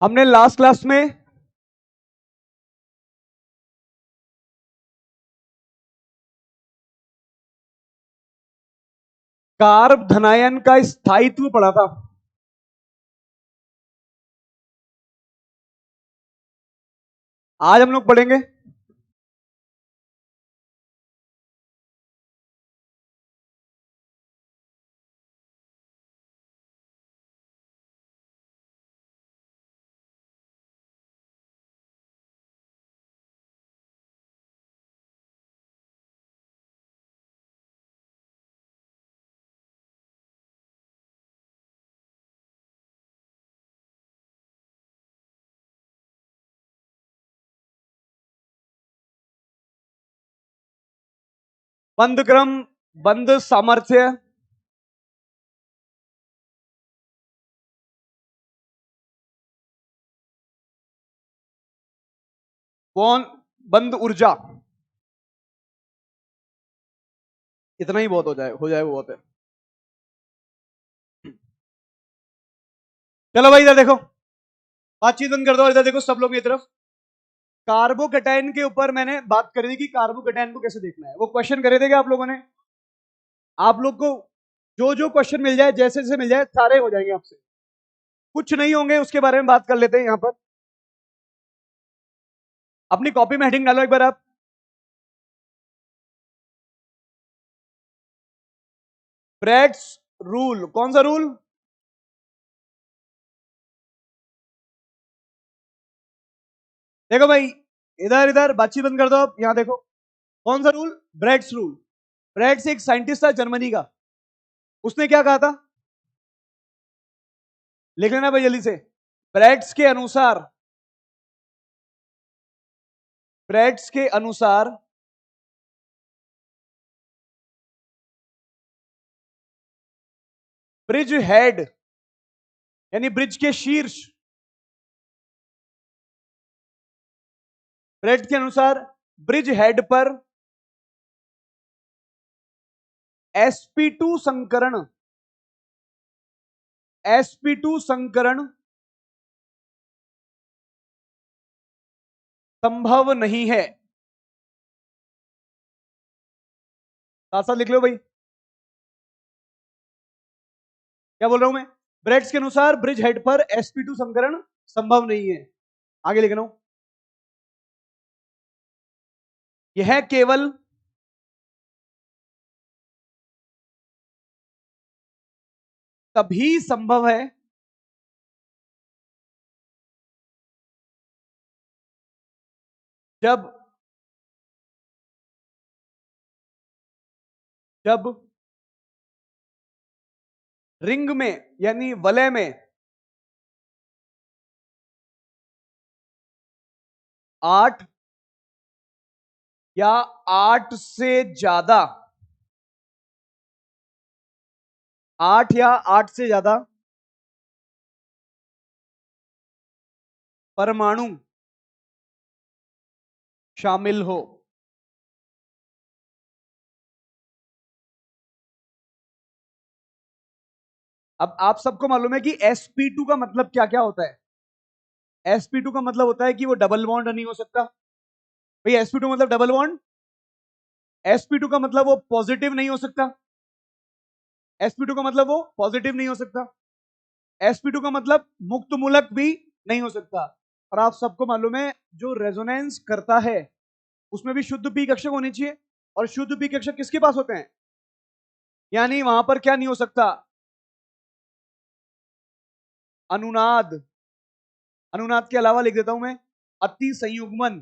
हमने last class में carb धनायन का स्थायित्व पढ़ा था। आज हम लोग पढ़ेंगे बंद क्रम, बंद सामर्थ्य, कौन बंद ऊर्जा। इतना ही बहुत हो जाए वो बहुत है। चलो भाई इधर देखो, बातचीत बंद कर दो। इधर देखो सब लोग मेरी तरफ। कार्बोकैटायन के ऊपर मैंने बात करी थी कि कार्बोकैटायन को कैसे देखना है। वो क्वेश्चन करे थे क्या आप लोगों ने? आप लोग को जो जो क्वेश्चन मिल जाए, जैसे जैसे मिल जाए, सारे हो जाएंगे आपसे। कुछ नहीं होंगे उसके बारे में बात कर लेते हैं। यहां पर अपनी कॉपी में हेडिंग डालो एक बार आप। Bredt's rule. कौन सा रूल? देखो भाई, इधर इधर बातचीत बंद कर दो आप। यहां देखो, कौन सा रूल? Bredt's rule. ब्रेड्स एक साइंटिस्ट था जर्मनी का। उसने क्या कहा था? लिख लेना भाई जल्दी से। ब्रेड्स के अनुसार, ब्रेड्स के अनुसार ब्रिज हेड यानी ब्रिज के शीर्ष, ब्रेड्स के अनुसार ब्रिज हेड पर sp2 संकरण, sp2 संकरण संभव नहीं है। साथ साथ लिख लो भाई, क्या बोल रहा हूं मैं? ब्रेड्स के अनुसार ब्रिज हेड पर sp2 संकरण संभव नहीं है। आगे लिख रहा हूं, यह केवल तभी संभव है जब जब रिंग में यानी वलय में 8 या 8 से ज्यादा, 8 या 8 से ज्यादा परमाणु शामिल हो। अब आप सबको मालूम है कि sp2 का मतलब क्या क्या होता है। sp2 का मतलब होता है कि वो डबल बॉन्ड नहीं हो सकता। भाई sp2 मतलब डबल बॉन्ड। sp2 का मतलब वो पॉजिटिव नहीं हो सकता। sp2 का मतलब वो पॉजिटिव नहीं हो सकता। sp2 का मतलब मुक्त मूलक भी नहीं हो सकता। और आप सबको मालूम है जो रेजोनेंस करता है उसमें भी शुद्ध पी कक्षक होनी चाहिए। और शुद्ध पी कक्षक किसके पास होते हैं? यानी वहां पर क्या नहीं हो सकता? अनुनाद। अनुनाद के अलावा लिख देता हूं मैं अति संयुग्मन।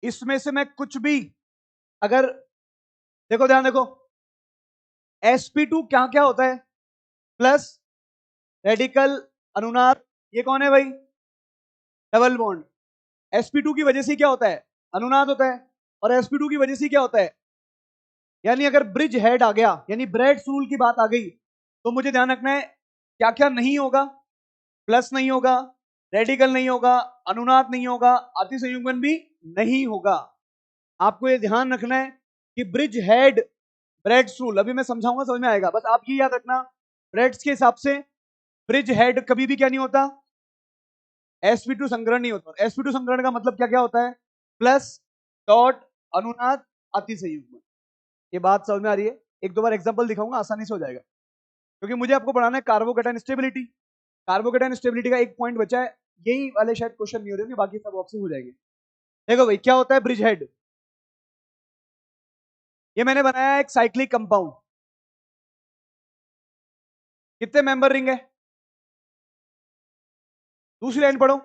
इसमें से मैं कुछ भी अगर, देखो ध्यान देखो, sp2 क्या क्या होता है? प्लस, रेडिकल, अनुनाद। ये कौन है भाई? Double bond. sp2 की वजह से क्या होता है? अनुनाद होता है। और sp2 की वजह से क्या होता है? यानी अगर ब्रिज हेड आ गया, यानी ब्रेड्स रूल की बात आ गई, तो मुझे ध्यान रखना है क्या क्या नहीं होगा। प्लस नहीं होगा, रेडिकल नहीं होगा, अनुनाद नहीं होगा, अति संयुग्मन भी नहीं होगा। आपको यह ध्यान रखना है कि ब्रिज हेड ब्रेड्स रूल अभी मैं समझाऊंगा, समझ में आएगा। बस आप ये याद रखना, ब्रेड्स के हिसाब से ब्रिज हेड कभी भी क्या नहीं होता, sp2 संकरण नहीं होता। sp2 संकरण का मतलब क्या क्या होता है, प्लस, डॉट, अनुनाद, अति संयुग्म। ये बात समझ में आ रही है? एक दो बार एग्जांपल दिखाऊंगा, आसानी से हो जाएगा, क्योंकि मुझे आपको पढ़ाना है कार्बोकेटाइन स्टेबिलिटी। कार्बोकेटाइन स्टेबिलिटी का एक पॉइंट बचा है, यही वाले शायद क्वेश्चन नहीं हो रहे, बाकी सब ऑप्शन हो जाएंगे। देखो भाई, क्या होता है ब्रिज हेड? ये मैंने बनाया है एक साइक्लिक कंपाउंड। कितने मेंबर रिंग है? दूसरी लाइन पढ़ो।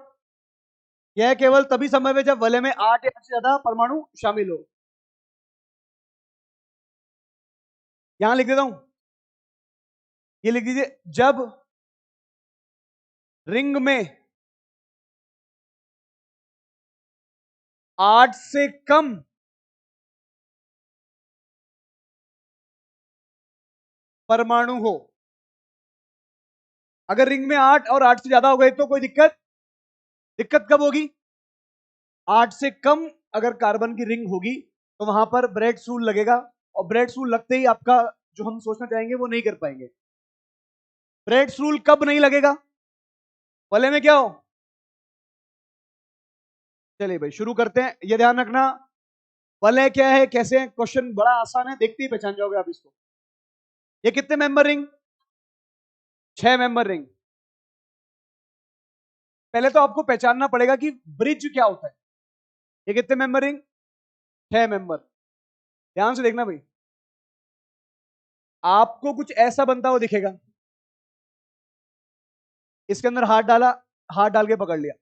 यह केवल तभी संभव है जब वलय में 8 या 8 से ज्यादा परमाणु शामिल हो। यहां लिख देता हूं, ये लिख दीजिए, जब रिंग में 8 से कम परमाणु हो। अगर रिंग में 8 और 8 से ज्यादा हो गए तो कोई दिक्कत, दिक्कत कब होगी? 8 से कम अगर कार्बन की रिंग होगी तो वहां पर ब्रेड्स रूल लगेगा, और ब्रेड्स रूल लगते ही आपका जो हम सोचना चाहेंगे वो नहीं कर पाएंगे। ब्रेड्स रूल कब नहीं लगेगा? वलय में क्या हो? चलिए भाई शुरू करते हैं, ये ध्यान रखना, वलय क्या है, कैसे है, क्वेश्चन बड़ा आसान है, देखते ही पहचान जाओगे आप इसको। ये कितने मेंबर रिंग? 6 member ring. पहले तो आपको पहचानना पड़ेगा कि ब्रिज क्या होता है। ये कितने मेंबर रिंग? 6 मेंबर। ध्यान से देखना भाई, आपको कुछ ऐसा बनता हुआ दिखेगा, इसके अंदर हाथ डाला, हाथ डाल के पकड़ लिया,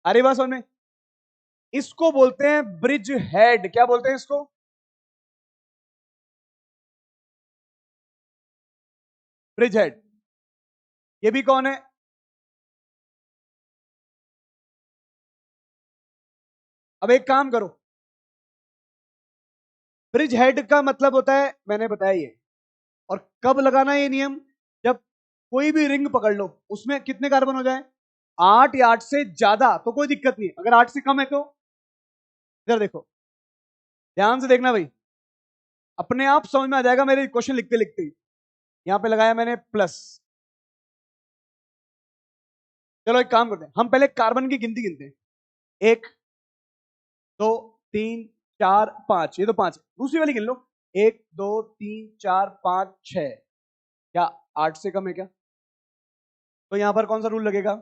अरे बात समझ में, इसको बोलते हैं ब्रिज हेड। क्या बोलते हैं इसको? Bridge head. ये भी कौन है? अब एक काम करो, ब्रिज हेड का मतलब होता है, मैंने बताया ये, और कब लगाना है ये नियम, जब कोई भी रिंग पकड़ लो, उसमें कितने कार्बन हो जाए, 8 या 8 से ज्यादा तो कोई दिक्कत नहीं है, अगर 8 से कम है तो इधर देखो, ध्यान से देखना भाई, अपने आप समझ में आ जाएगा मेरे क्वेश्चन लिखते लिखते ही। यहां पे लगाया मैंने प्लस। चलो एक काम करते हैं, हम पहले कार्बन की गिनती गिनते हैं, 1 2 3 4 5, ये तो 5 है। दूसरी वाली गिन लो, 1 2 3 4 5 6। क्या 8 से कम है क्या? तो यहां पर कौन सा रूल लगेगा?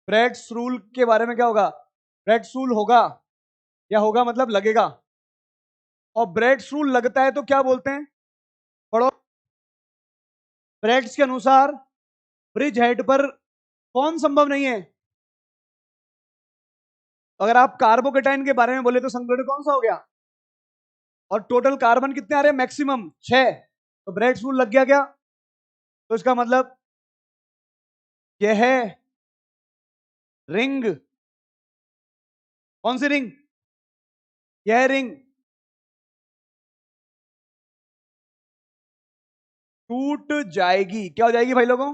ब्रेड्स रूल के बारे में क्या होगा? ब्रेड्स रूल होगा, या होगा मतलब लगेगा, और ब्रेड्स रूल लगता है तो क्या बोलते हैं, पढ़ो। ब्रेड्स के अनुसार ब्रिज हेड पर कौन संभव नहीं है? अगर आप कार्बोकेटाइन के बारे में बोले तो संकरण कौन सा हो गया, और टोटल कार्बन कितने आ रहे हैं, मैक्सिमम 6, तो ब्रेड्स रूल लग गया क्या? तो इसका मतलब यह है रिंग, कौन सी रिंग, यह रिंग टूट जाएगी। क्या हो जाएगी भाई लोगों?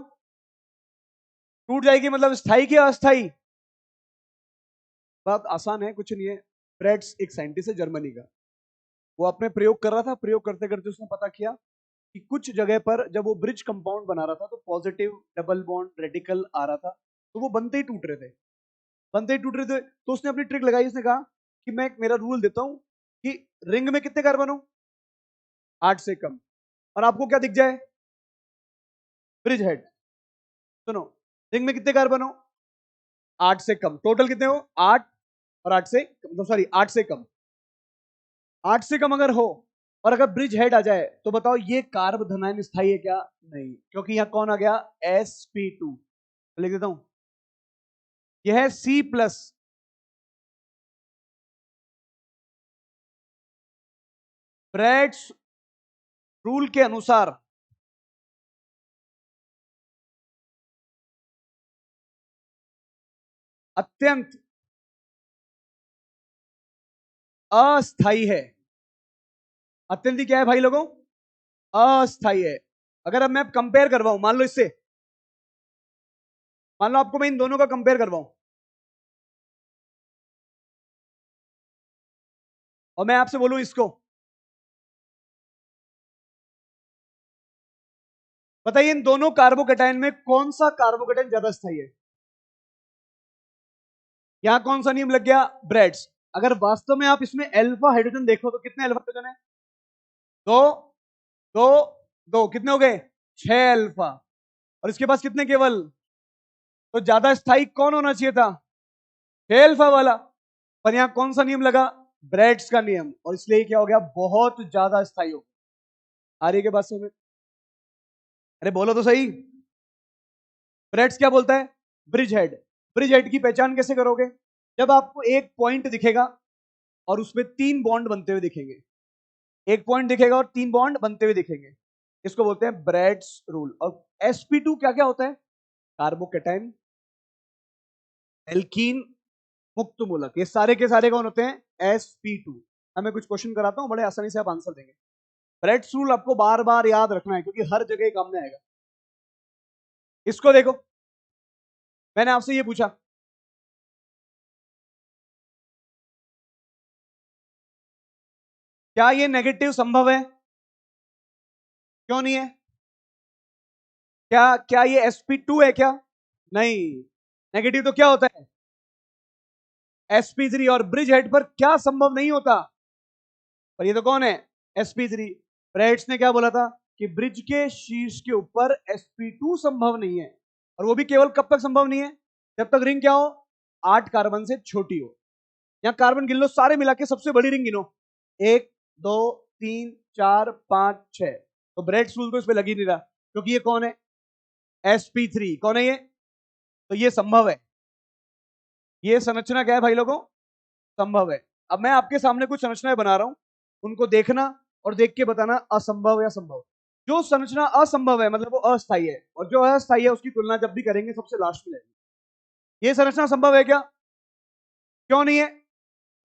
टूट जाएगी, मतलब स्थायी की अस्थाई? बात आसान है, कुछ नहीं है। ब्रेड्स एक साइंटिस्ट है जर्मनी का, वो अपने प्रयोग कर रहा था, प्रयोग करते करते उसने पता किया कि कुछ जगह पर जब वो ब्रिज कंपाउंड बना रहा था तो पॉजिटिव डबल बॉन्ड रेडिकल आ रहा था, तो वो बनते ही टूट रहे थे, बनते ही टूट रहे थे। तो उसने अपनी ट्रिक लगाई, उसने कहा कि मैं मेरा रूल देता हूं कि रिंग में कितने कार्बन हो, 8 से कम, और आपको क्या दिख जाए, ब्रिज हेड। सुनो, रिंग में कितने कार्बन हो, 8 से कम, टोटल कितने हो, 8, और 8 से सॉरी 8 से कम, 8 से कम अगर हो, और अगर ब्रिज हेड आ जाए तो बताओ ये कार्ब धनायन स्थायी है क्या? नहीं, क्योंकि यहां कौन आ गया, sp2। लिख देता हूं, यह है C+। ब्रेड्स रूल के अनुसार अत्यंत अस्थाई है। अत्यंत ही क्या है भाई लोगों, अस्थाई है। अगर अब मैं कंपेयर करवाऊं, मान लो इससे, मान लो आपको मैं इन दोनों का कंपेयर करवाऊं, और मैं आपसे बोलूं इसको, बताइए इन दोनों कार्बोकेटाइन में कौन सा कार्बोकेटाइन ज्यादा स्थायी है? यहां कौन सा नियम लग गया? ब्रेड्स। अगर वास्तव में आप इसमें अल्फा हाइड्रोजन देखो तो कितने अल्फा हाइड्रोजन है? दो, दो, दो, कितने हो गए? 6 अल्फा। और इसके पास कितने केवल? तो ज्यादा स्थायी कौन होना चाहिए था? 6 अल्फा वाला। पर यहां कौन सा नियम लगा? ब्रेड्स का नियम, और इसलिए क्या हो गया? बहुत ज्यादा स्थायी हो गया। आ रही है के बात समझ? अरे बोलो तो सही। ब्रेड्स क्या बोलता है? Bridge head. ब्रिज हेड की पहचान कैसे करोगे? जब आपको एक पॉइंट दिखेगा और उसमें 3 बॉन्ड बनते हुए दिखेंगे। एक पॉइंट दिखेगा और 3 बॉन्ड बनते हुए दिखेंगे, इसको बोलते हैं ब्रेड्स रूल। और sp2 क्या क्या होता है? कार्बोकेटाइन, एल्कीन, मुक्त मूलक, ये सारे के सारे कौन होते हैं? sp2। मैं कुछ क्वेश्चन कराता हूं, बड़े आसानी से आप आंसर देंगे। ब्रेड्स रूल आपको बार बार याद रखना है क्योंकि हर जगह काम में आएगा। इसको देखो, मैंने आपसे ये पूछा, क्या ये नेगेटिव संभव है? क्यों नहीं है? क्या क्या ये sp2 है क्या? नहीं। नेगेटिव तो क्या होता है? sp3। और ब्रिज हेड पर क्या संभव नहीं होता? पर ये तो कौन है? sp3। ब्रेड्स ने क्या बोला था? कि ब्रिज के शीर्ष के ऊपर sp2 संभव नहीं है। और वो भी केवल कब तक संभव नहीं है? जब तक रिंग क्या हो? 8 कार्बन से छोटी हो। यहां कार्बन गिन लो सारे मिला के, सबसे बड़ी रिंग गिनो। 1, 2, 3, 4, 5, 6। तो ब्रेड्स रूल तो इस पे लग ही नहीं रहा क्योंकि ये कौन है? sp3। कौन है ये? तो ये संभव है। ये संरचना क्या है भाई लोगों? संभव है। अब मैं आपके सामने कुछ संरचनाएं बना रहा हूं, उनको देखना और देख के बताना असंभव या संभव। जो संरचना असंभव है मतलब वो अस्थायी है, और जो अस्थायी है उसकी तुलना जब भी करेंगे सबसे लास्ट में रहेगी। ये संरचना संभव है क्या? क्यों नहीं है?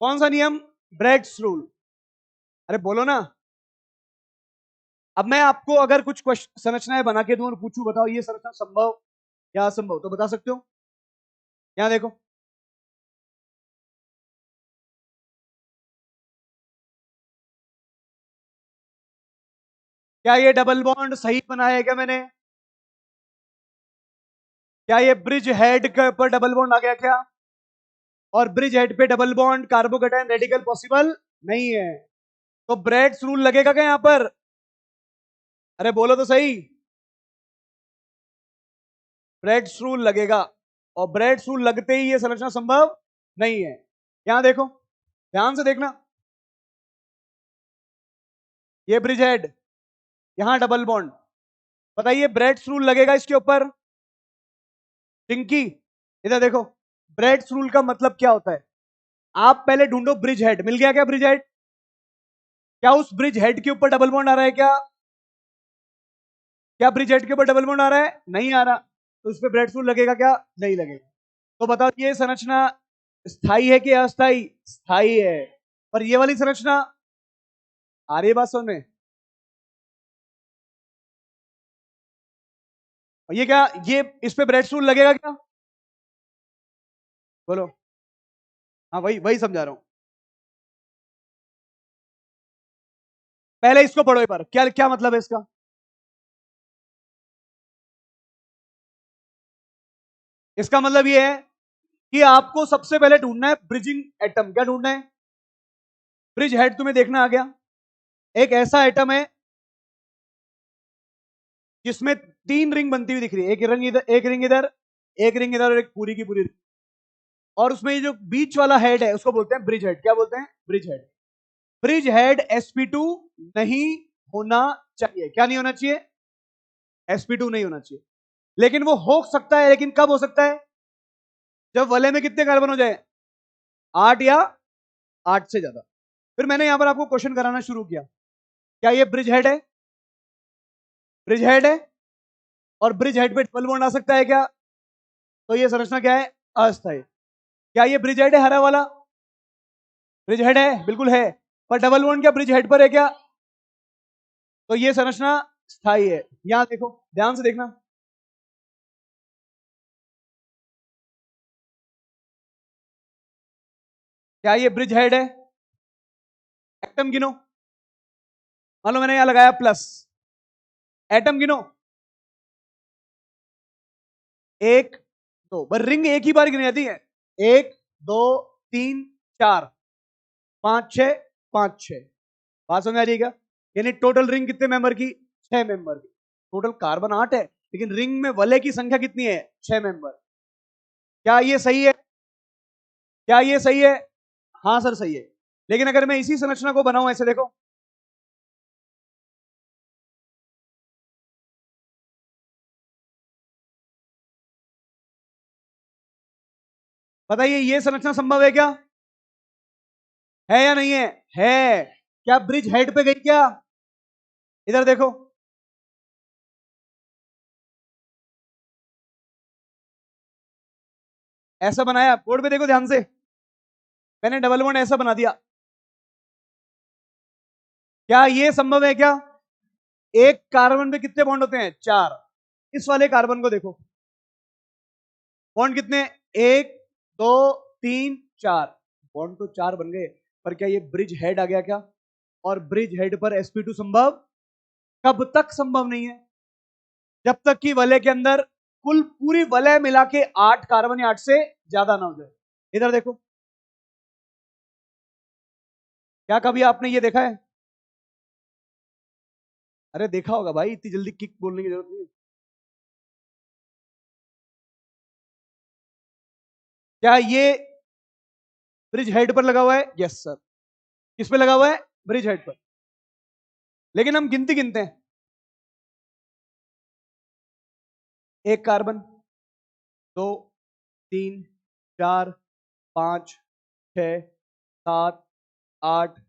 कौन सा नियम? Bredt's rule. अरे बोलो ना। अब मैं आपको अगर कुछ संरचनाएं बना के दूं और पूछूं बताओ ये संरचना संभव या असंभव, तो बता सकते हो? यहां देखो, क्या ये डबल बॉन्ड सही बनाया है क्या मैंने? क्या ये ब्रिज हेड के ऊपर डबल बॉन्ड आ गया क्या? और ब्रिज हेड पे double bond carbocation radical possible नहीं है। तो ब्रेड्स रूल लगेगा क्या यहां पर? अरे बोलो तो सही। ब्रेड्स रूल लगेगा, और ब्रेड्स रूल लगते ही ये संरचना संभव नहीं है। यहां देखो, ध्यान से देखना, ये ब्रिज हेड, यहां डबल बॉन्ड। बताइए ब्रेड्स रूल लगेगा इसके ऊपर? चिंकी, इधर देखो, ब्रेड्स रूल का मतलब क्या होता है? आप पहले ढूंढो ब्रिज हेड, मिल गया क्या ब्रिज हेड? क्या उस ब्रिज हेड के ऊपर डबल बॉन्ड आ रहा है क्या? क्या ब्रिज हेड के ऊपर डबल बॉन्ड आ रहा है? नहीं आ रहा। तो उस पर ब्रेड्स रूल लगेगा क्या? नहीं लगेगा। तो बताओ ये संरचना स्थायी है कि अस्थायी? स्थायी है। पर ये वाली संरचना, आ रही है बात समझ में? और ये क्या, ये इस पे ब्रेड्स रूल लगेगा क्या? बोलो। हाँ वही वही समझा रहा हूं। पहले इसको पढ़ो एक बार, क्या क्या मतलब है इसका? इसका मतलब ये है कि आपको सबसे पहले ढूंढना है ब्रिजिंग एटम। क्या ढूंढना है? ब्रिज हेड तुम्हें देखना आ गया। एक ऐसा एटम है जिसमें 3 रिंग बनती हुई दिख रही है, एक रिंग इधर, एक रिंग इधर, एक रिंग इधर, और एक पूरी की पूरी रिंग। और उसमें ये जो बीच वाला हेड है उसको बोलते हैं ब्रिज हेड। क्या बोलते हैं? Bridge head. Bridge head sp2 नहीं होना चाहिए। क्या नहीं होना चाहिए? sp2 नहीं होना चाहिए। लेकिन वो हो सकता है, लेकिन कब हो सकता है? जब वलय में कितने कार्बन हो जाए? 8 या 8 से ज्यादा। फिर मैंने यहां पर आपको क्वेश्चन कराना शुरू किया, क्या ये ब्रिज हेड है? ब्रिज हेड है, और ब्रिज हेड पे डबल बॉन्ड आ सकता है क्या? तो ये संरचना क्या है? अस्थायी। क्या ये ब्रिज हेड है हरा वाला? ब्रिज हेड है, बिल्कुल है। पर डबल बॉन्ड क्या ब्रिज हेड पर है क्या? तो ये संरचना स्थायी है। यहां देखो, ध्यान से देखना, क्या ये ब्रिज हेड है? एटम गिनो, मान लो मैंने यहां लगाया प्लस, एटम गिनो, एक दो, बस रिंग एक ही बार गिनी जाती है, एक दो तीन चार पांच छह, पांच छह। बात समझ आ रही है क्या? यानी टोटल रिंग कितने मेंबर की? 6 मेंबर की। टोटल कार्बन 8 है, लेकिन रिंग में वलय की संख्या कितनी है? 6 मेंबर। क्या ये सही है? क्या ये सही है? हाँ सर सही है। लेकिन अगर मैं इसी संरचना को बनाऊं ऐसे, देखो, बताइए ये संरचना संभव है क्या? है या नहीं है? है। क्या ब्रिज हेड पे गई क्या? इधर देखो, ऐसा बनाया, बोर्ड पे देखो ध्यान से, मैंने डबल बॉन्ड ऐसा बना दिया। क्या ये संभव है क्या? एक कार्बन पे कितने बॉन्ड होते हैं? 4। इस वाले कार्बन को देखो, बॉन्ड कितने? एक दो तीन चार, बॉन्ड तो 4 बन गए, पर क्या ये ब्रिज हेड आ गया क्या? और ब्रिज हेड पर sp2 संभव कब तक संभव नहीं है? जब तक कि वलय के अंदर कुल पूरी वलय मिला के 8 कार्बन या 8 से ज्यादा ना हो जाए। इधर देखो, क्या कभी आपने ये देखा है? अरे देखा होगा भाई, इतनी जल्दी किक बोलने की जरूरत नहीं है। क्या ये ब्रिज हेड पर लगा हुआ है? Yes sir. किस पे लगा हुआ है? ब्रिज हेड पर। लेकिन हम गिनती गिनते हैं, एक कार्बन, दो तीन चार पांच छह सात आठ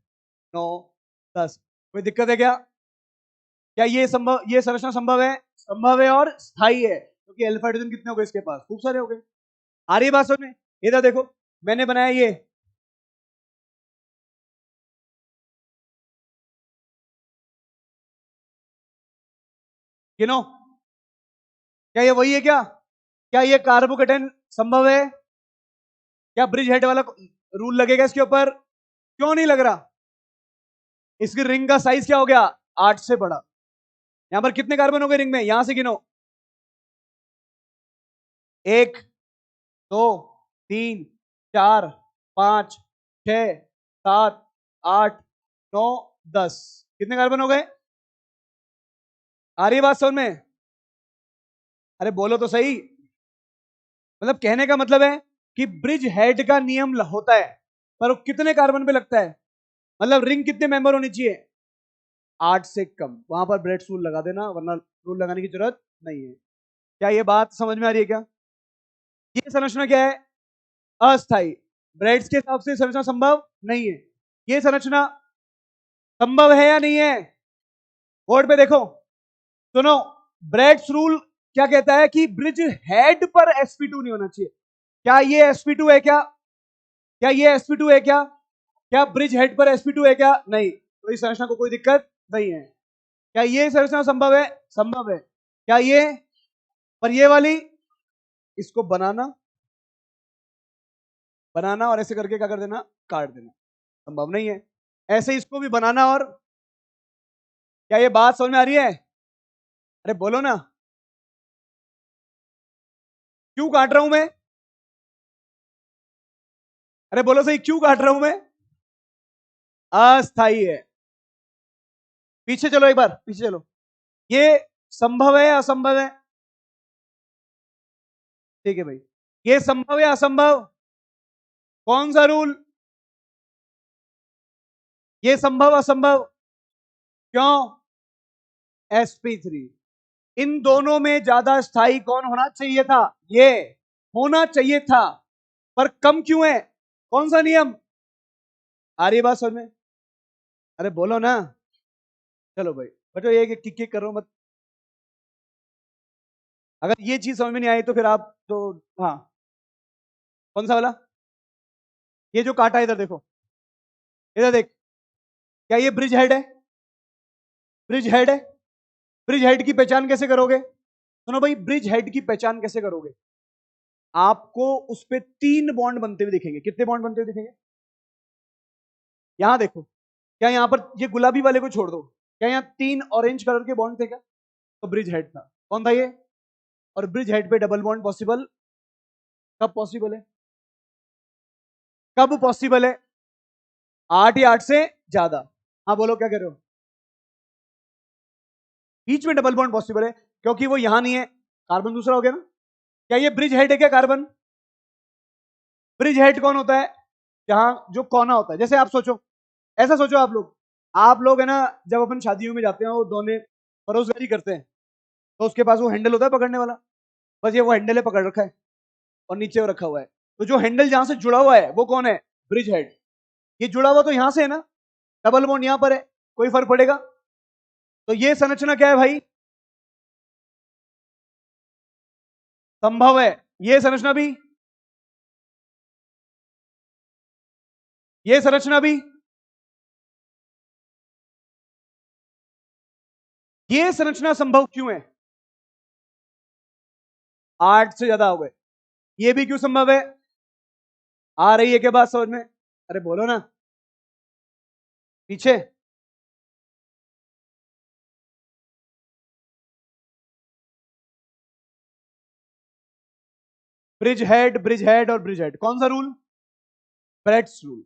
नौ 10। कोई दिक्कत है क्या? क्या ये संभव, ये संरचना संभव है? संभव है और स्थायी है, क्योंकि अल्फा हाइड्रोजन कितने हो गए इसके पास? खूब सारे हो गए। आ रही है बात समझ में? इधर देखो, मैंने बनाया ये, गिनो, क्या ये वही है क्या? क्या ये कार्बोकेटन संभव है? क्या ब्रिज हेड वाला रूल लगेगा इसके ऊपर? क्यों नहीं लग रहा? इसकी रिंग का साइज क्या हो गया? 8 से बड़ा। यहां पर कितने कार्बन हो गए रिंग में? यहां से गिनो, एक दो तीन चार पांच छह सात आठ नौ 10। कितने कार्बन हो गए? आ रही है बात समझ में? अरे बोलो तो सही। मतलब कहने का मतलब है कि ब्रिज हेड का नियम होता है, पर वो कितने कार्बन पे लगता है? मतलब रिंग कितने मेंबर होनी चाहिए? 8 से कम। वहां पर ब्रेड रूल लगा देना, वरना रूल लगाने की जरूरत नहीं है। क्या ये बात समझ में आ रही है क्या? ये संरचना क्या है? अस्थाई। ब्रेड्स के हिसाब से संरचना संभव नहीं है। ये संरचना संभव है या नहीं है? बोर्ड पे देखो, सुनो, ब्रेड्स रूल क्या कहता है कि ब्रिज हेड पर sp2 नहीं होना चाहिए। क्या ये sp2 है क्या? क्या ये sp2 है क्या? क्या ब्रिज हेड पर sp2 है क्या? नहीं, तो इस संरचना को कोई दिक्कत नहीं है। क्या ये संरचना संभव है? संभव है। क्या ये, पर ये वाली, इसको बनाना, बनाना और ऐसे करके क्या कर देना? काट देना, संभव नहीं है। ऐसे इसको भी बनाना, और क्या ये बात समझ में आ रही है? अरे बोलो ना, क्यों काट रहा हूं मैं? अरे बोलो सही, क्यों काट रहा हूं मैं? अस्थाई है। पीछे चलो, एक बार पीछे चलो। ये संभव है या असंभव है? ठीक है भाई, ये संभव है असंभव? कौन सा रूल? ये संभव असंभव? क्यों? sp3। इन दोनों में ज्यादा स्थायी कौन होना चाहिए था? ये होना चाहिए था, पर कम क्यों है? कौन सा नियम? आ रही बात समझ में? अरे बोलो ना। चलो भाई बच्चों, ये किक किक कर रहा हूं मत। अगर ये चीज समझ में नहीं आई तो फिर आप तो, हाँ, कौन सा वाला? ये जो काटा है, इधर देखो, इधर देख, क्या ये ब्रिज हेड है? ब्रिज हेड है। ब्रिज हेड की पहचान कैसे करोगे? सुनो भाई, ब्रिज हेड की पहचान कैसे करोगे? आपको उस पे 3 बॉन्ड बनते हुए दिखेंगे। कितने बॉन्ड बनते हुए दिखेंगे? यहां देखो, क्या यहां पर ये गुलाबी वाले को छोड़ दो, क्या यहाँ 3 ऑरेंज कलर के बॉन्ड थे क्या? तो ब्रिज हेड था। कौन था ये? और ब्रिज हेड पे डबल बॉन्ड पॉसिबल कब पॉसिबल है? कब पॉसिबल है? 8 या 8 से ज्यादा। हाँ बोलो क्या कह रहे हो? बीच में डबल बॉन्ड पॉसिबल है क्योंकि वो यहां नहीं है, कार्बन दूसरा हो गया ना। क्या ये ब्रिज हेड है क्या कार्बन? ब्रिज हेड कौन होता है? जहां जो कोना होता है। जैसे आप सोचो, ऐसा सोचो आप लोग है ना, जब अपन शादियों में जाते हैं वो दोनों परोसगारी करते हैं तो उसके पास वो हैंडल होता है पकड़ने वाला, बस ये वो हैंडल है पकड़ रखा है और नीचे वो रखा हुआ है। तो जो हैंडल जहां से जुड़ा हुआ है वो कौन है? Bridge head. ये जुड़ा हुआ तो यहां से है ना, डबल बॉन्ड यहां पर है, कोई फर्क पड़ेगा? तो ये संरचना क्या है भाई? संभव है। ये संरचना भी, ये संरचना भी, ये संरचना संभव क्यों है? 8 से ज्यादा हो गए। ये भी क्यों संभव है? आ रही है क्या बात समझ में? अरे बोलो ना पीछे। ब्रिज हेड और ब्रिज हेड, कौन सा रूल? Bredt's rule.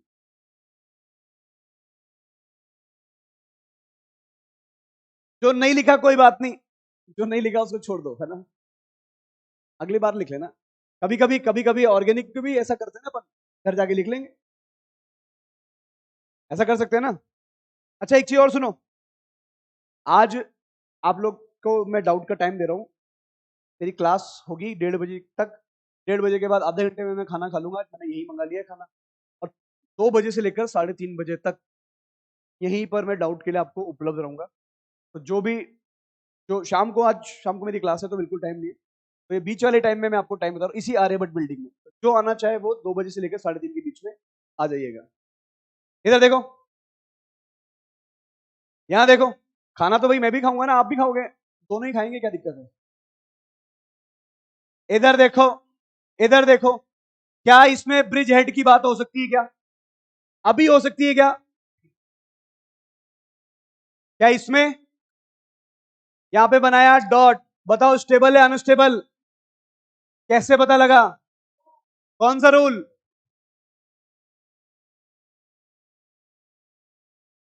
जो नहीं लिखा कोई बात नहीं, जो नहीं लिखा उसको छोड़ दो, है ना, अगली बार लिख लेना। कभी कभी ऑर्गेनिक भी ऐसा करते हैं ना अपन, घर जाके लिख लेंगे, ऐसा कर सकते हैं ना। अच्छा एक चीज और सुनो, आज आप लोग को मैं डाउट का टाइम दे रहा हूं। मेरी क्लास होगी 1:30 बजे तक, 1:30 बजे के बाद आधे घंटे में मैं खाना खा लूंगा, मैंने यही मंगा लिया है खाना। और 2 बजे से लेकर 3:30 बजे तक यहीं पर मैं डाउट के लिए आपको उपलब्ध रहूंगा। तो जो भी, जो शाम को, आज शाम को मेरी क्लास है तो बिल्कुल टाइम नहीं है, तो ये बीच वाले टाइम में मैं आपको टाइम बता रहा हूँ, इसी आर्यभट्ट बिल्डिंग में। तो जो आना चाहे वो 2 बजे से लेकर 3:30 के बीच में आ जाइएगा। इधर देखो, यहाँ देखो, खाना तो भाई मैं भी खाऊंगा ना, आप भी खाओगे, दोनों ही खाएंगे, क्या दिक्कत है? इधर देखो, इधर देखो, क्या इसमें ब्रिज हेड की बात हो सकती है क्या? अभी हो सकती है क्या? क्या इसमें, यहां पे बनाया डॉट, बताओ स्टेबल है अनस्टेबल? कैसे पता लगा? कौन सा रूल?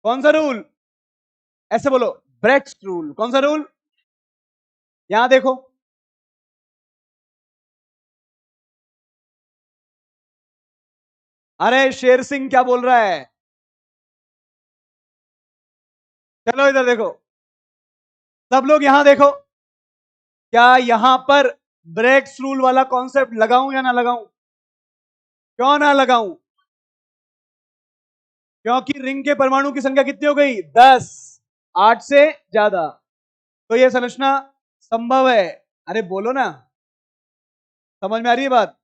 कौन सा रूल? ऐसे बोलो, ब्रेट्स रूल। कौन सा रूल? यहां देखो, अरे शेर सिंह क्या बोल रहा है? चलो इधर देखो, सब लोग यहां देखो, क्या यहां पर ब्रेक्स रूल वाला कॉन्सेप्ट लगाऊं या ना लगाऊं? क्यों ना लगाऊं? क्योंकि रिंग के परमाणु की संख्या कितनी हो गई? 10, 8 से ज्यादा। तो यह संरचना संभव है। अरे बोलो ना, समझ में आ रही है बात?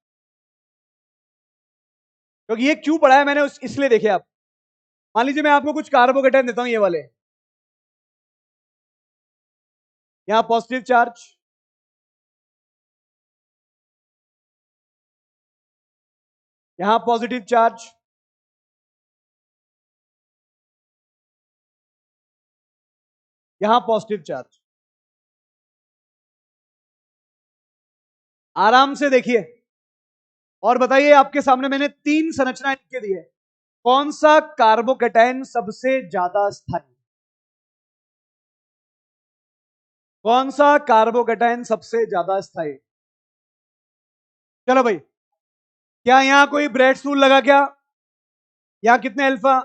क्योंकि ये क्यों पढ़ा है मैंने इसलिए देखिए आप, मान लीजिए मैं आपको कुछ कार्बोकेटाइन देता हूं, ये वाले, यहां पॉजिटिव चार्ज, यहां पॉजिटिव चार्ज, यहां पॉजिटिव चार्ज। आराम से देखिए और बताइए, आपके सामने मैंने 3 संरचनाएं लिख के दी है, कौन सा कार्बोकेटाइन सबसे ज्यादा स्थायी? कौन सा कार्बोकेटाइन सबसे ज्यादा स्थायी? चलो भाई, क्या यहां कोई ब्रेड रूल लगा क्या? यहां कितने अल्फा?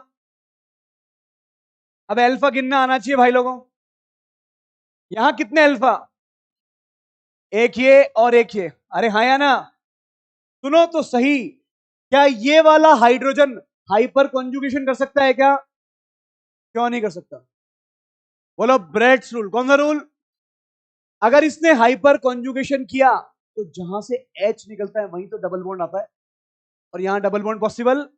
अब अल्फा गिनना आना चाहिए भाई लोगों। यहां कितने अल्फा? एक ये और एक ये। अरे हाँ या ना? सुनो तो सही, क्या ये वाला हाइड्रोजन हाइपर कॉन्जुगेशन कर सकता है क्या? क्यों नहीं कर सकता? बोलो ब्रेड्स रूल। कौन सा रूल? अगर इसने हाइपर कॉन्जुगेशन किया तो जहां से एच निकलता है वहीं तो डबल बॉन्ड आता है, और यहां डबल बॉन्ड पॉसिबल।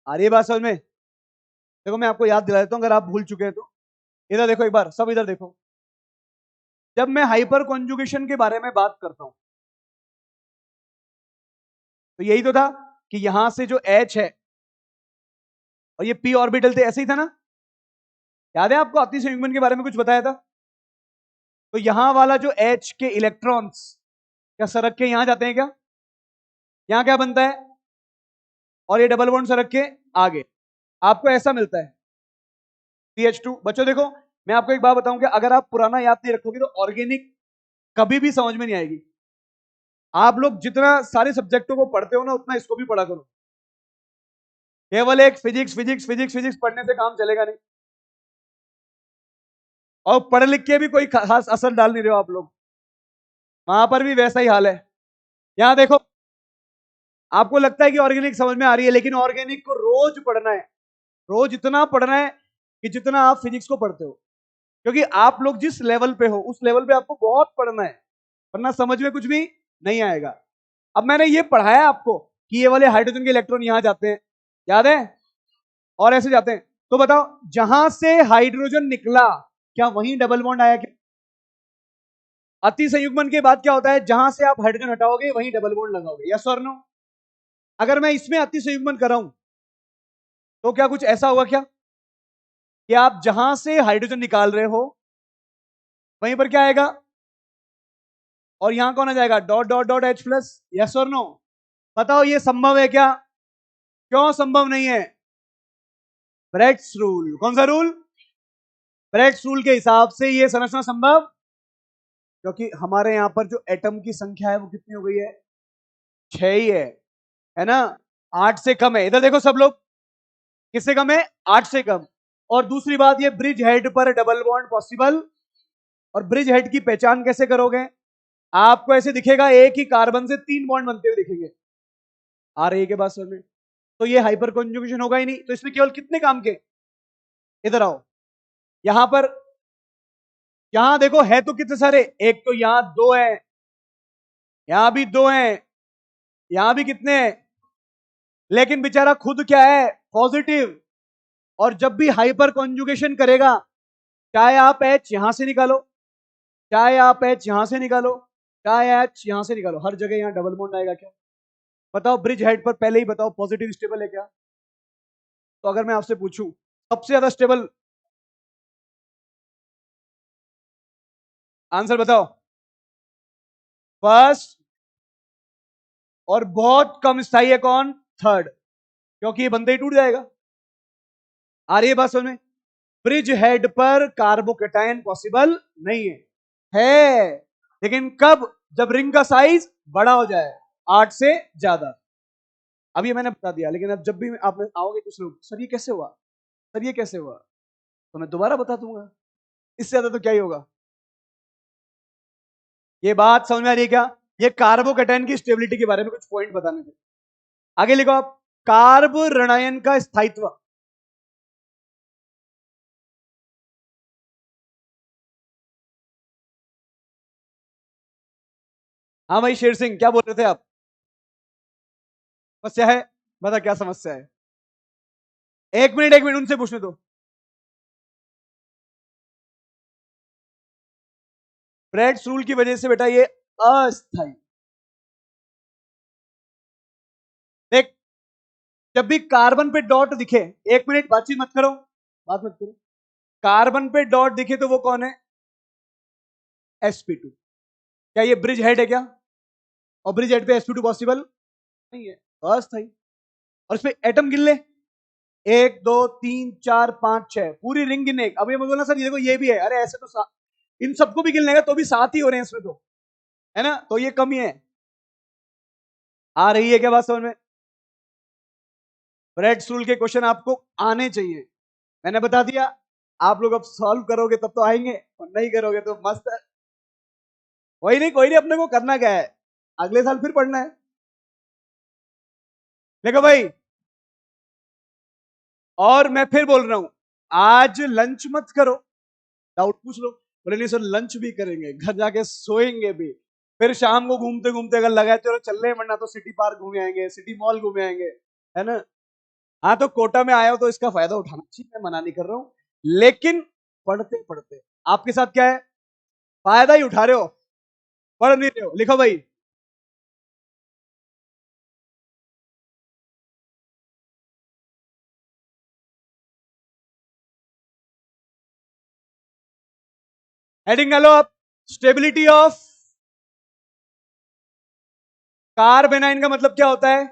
आ रही है बात समझ में? देखो मैं आपको याद दिला देता हूं अगर आप भूल चुके हैं तो। इधर देखो एक बार, सब इधर देखो, जब मैं हाइपर कॉन्जुगेशन के बारे में बात करता हूं तो यही तो था कि यहां से जो एच है और ये p ऑर्बिटल थे, ऐसे ही था ना? याद है आपको अति संयुग्मन के बारे में कुछ बताया था? तो यहां वाला जो H के इलेक्ट्रॉन्स क्या सरक के यहां जाते हैं क्या? यहां क्या बनता है? और ये डबल बॉन्ड सरक के आगे, आपको ऐसा मिलता है CH2। बच्चों देखो, मैं आपको एक बात बताऊं कि अगर आप पुराना याद नहीं रखोगे तो ऑर्गेनिक कभी भी समझ में नहीं आएगी। आप लोग जितना सारे सब्जेक्टों को पढ़ते हो ना, उतना इसको भी पढ़ा करो। केवल एक फिजिक्स फिजिक्स फिजिक्स फिजिक्स पढ़ने से काम चलेगा नहीं, और पढ़ लिख के भी कोई खास असर डाल नहीं रहे हो आप लोग। वहां पर भी वैसा ही हाल है। यहां देखो, आपको लगता है कि ऑर्गेनिक समझ में आ रही है, लेकिन ऑर्गेनिक को रोज पढ़ना है, रोज इतना पढ़ना है कि जितना आप फिजिक्स को पढ़ते हो। क्योंकि आप लोग जिस लेवल पे हो, उस लेवल पे आपको बहुत पढ़ना है, वरना समझ में कुछ भी नहीं आएगा। अब मैंने ये पढ़ाया आपको कि ये वाले हाइड्रोजन के इलेक्ट्रॉन यहां जाते हैं, याद है? और ऐसे जाते हैं। तो बताओ, जहां से हाइड्रोजन निकला, क्या वहीं डबल बॉन्ड आया क्या? अति संयुग्मन के बाद क्या होता है? जहां से आप हाइड्रोजन हटाओगे वहीं डबल बॉन्ड लगाओगे, यस और नो? अगर मैं इसमें अति संयुग्मन कर रहा हूं, तो क्या कुछ ऐसा होगा क्या कि आप जहां से हाइड्रोजन निकाल रहे हो वहीं पर क्या आएगा, और यहां कौन आ जाएगा? Dot dot dot H plus, yes और नो? बताओ ये संभव है क्या? क्यों संभव नहीं है? Bragg's rule. कौन सा रूल? ब्रेग्स रूल के हिसाब से ये संरचना संभव, क्योंकि हमारे यहां पर जो एटम की संख्या है वो कितनी हो गई है? 6 ही है ना? 8 से कम है। इधर देखो सब लोग, किससे कम है? 8 से कम। और दूसरी बात, ये ब्रिज हेड पर डबल बॉन्ड पॉसिबल। और ब्रिज हेड की पहचान कैसे करोगे? आपको ऐसे दिखेगा, एक ही कार्बन से 3 बॉन्ड बनते हुए दिखेंगे। आ रही है के बाद समझ में? तो ये हाइपर कॉन्जुगेशन होगा ही नहीं। तो इसमें केवल कितने काम के? इधर आओ, यहां पर, यहां देखो है तो कितने सारे, एक तो यहां 2 है, यहां भी 2 है, यहां भी कितने हैं? लेकिन बेचारा खुद क्या है? पॉजिटिव। और जब भी हाइपर कॉन्जुगेशन करेगा, चाहे आप H यहां से निकालो, चाहे आप H यहां से निकालो, चाहे H यहां से निकालो, हर जगह यहां डबल बॉन्ड आएगा क्या? बताओ, ब्रिज हेड पर पहले ही बताओ पॉजिटिव स्टेबल है क्या? तो अगर मैं आपसे पूछूं सबसे ज्यादा स्टेबल, आंसर बताओ। फर्स्ट। और बहुत कम स्थायी है कौन? थर्ड, क्योंकि ये बनते ही टूट जाएगा। आ रही है बात समझ में? ब्रिज हेड पर कार्बोकेटायन पॉसिबल नहीं है लेकिन कब? जब रिंग का साइज बड़ा हो जाए, 8 से ज्यादा। अब ये मैंने बता दिया, लेकिन अब जब भी आप आओगे कुछ लोग, सर ये कैसे हुआ, सर ये कैसे हुआ, तो मैं दोबारा बता दूंगा। इससे ज्यादा तो क्या ही होगा। ये बात समझ में आ रही है क्या? ये कार्बोकेटायन की स्टेबिलिटी के बारे में कुछ पॉइंट बताने थे। आगे लिखो आप, कार्ब ऋणायन का स्थायित्व। हाँ भाई शेर सिंह, क्या बोल रहे थे आप? समस्या है? बता क्या समस्या है? एक मिनट एक मिनट, उनसे पूछने दो। ब्रेड्स रूल की वजह से बेटा ये अस्थायी। देख, जब भी कार्बन पे डॉट दिखे, एक मिनट बातचीत मत करो, बात मत करो। कार्बन पे डॉट दिखे तो वो कौन है? sp2। क्या ये ब्रिज हेड है क्या? और ब्रिज हेड पे sp2 पॉसिबल नहीं है, अस्थायी। और इस पे एटम गिन ले, 1 2 3 4 5 6, पूरी रिंग गिनने। अब ये मत बोलना सर ये देखो ये भी है, अरे ऐसे तो इन सबको भी गिन लेगा तो भी 7 ही हो रहे हैं इसमें तो, है ना? तो ये कम ही है। आ रही है क्या बात समझ में? ब्रेड्स रूल के क्वेश्चन आपको आने चाहिए, मैंने बता दिया। आप लोग अब सॉल्व करोगे तब तो आएंगे, और नहीं करोगे तो मस्त है। कोई नहीं कोई नहीं, अपने को करना क्या है, अगले साल फिर पढ़ना है। देखो भाई, और मैं फिर बोल रहा हूं, आज लंच मत करो, डाउट पूछ लो। बोले नहीं सर लंच भी करेंगे, घर जाके सोएंगे भी, फिर शाम को घूमते घूमते अगर लगा चलो चल रहे हैं, वरना तो सिटी पार्क घूमे आएंगे, सिटी मॉल घूमे आएंगे, है ना? हाँ तो कोटा में आया हो तो इसका फायदा उठाना चाहिए, मैं मना नहीं कर रहा हूं, लेकिन पढ़ते पढ़ते आपके साथ क्या है? फायदा ही उठा रहे हो, पढ़ नहीं रहे हो। लिखो भाई, हेडिंग डालो आप, स्टेबिलिटी ऑफ कार्बेनाइन का मतलब क्या होता है?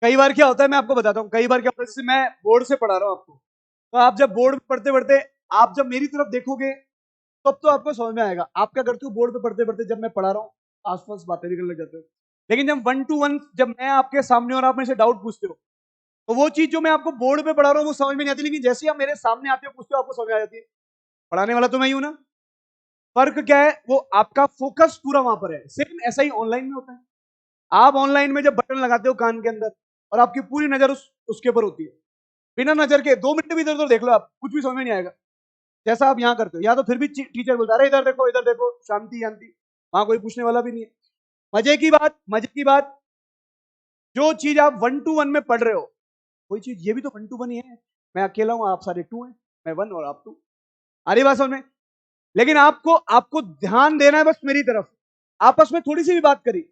कई बार क्या होता है, मैं आपको बताता हूं, कई बार क्या होता है, जैसे मैं बोर्ड से पढ़ा रहा हूं आपको, तो आप जब बोर्ड पे पढ़ते पढ़ते आप जब मेरी तरफ देखोगे तब तो आपको समझ में आएगा। आप क्या करते हो, बोर्ड पे पढ़ते पढ़ते जब मैं पढ़ा रहा हूँ आसपास बातें भी करने लग जाते हो, लेकिन जब 1 to 1 जब मैं आपके सामने और आप मेरे से डाउट पूछते हो, तो वो चीज जो मैं आपको बोर्ड पे पढ़ा रहा हूँ वो समझ में नहीं आती, लेकिन जैसे ही आप मेरे सामने आते हो पूछते हो आपको समझ में आ जाती है। पढ़ाने वाला तो मैं ही हूं ना। फर्क क्या है, वो आपका फोकस पूरा वहां पर है। सेम ऐसा ही ऑनलाइन में होता है। आप ऑनलाइन में जब बटन लगाते हो कान के अंदर और आपकी पूरी नजर उसके ऊपर होती है, बिना नजर के 2 मिनट भी इधर उधर देख लो आप, कुछ भी समझ में नहीं आएगा। जैसा आप यहाँ करते हो, या तो फिर भी टीचर बोलता है अरे इधर देखो शांति शांति, वहां कोई पूछने वाला भी नहीं है। मजे की बात, जो चीज आप 1 to 1 में पढ़ रहे हो, वही चीज ये भी तो 1 to 1 ही है। मैं अकेला हूं, आप सारे 2 हैं, मैं 1 और आप 2। आ रही बात समझ में? लेकिन आपको आपको ध्यान देना है बस मेरी तरफ। आपस में थोड़ी सी भी बात करी,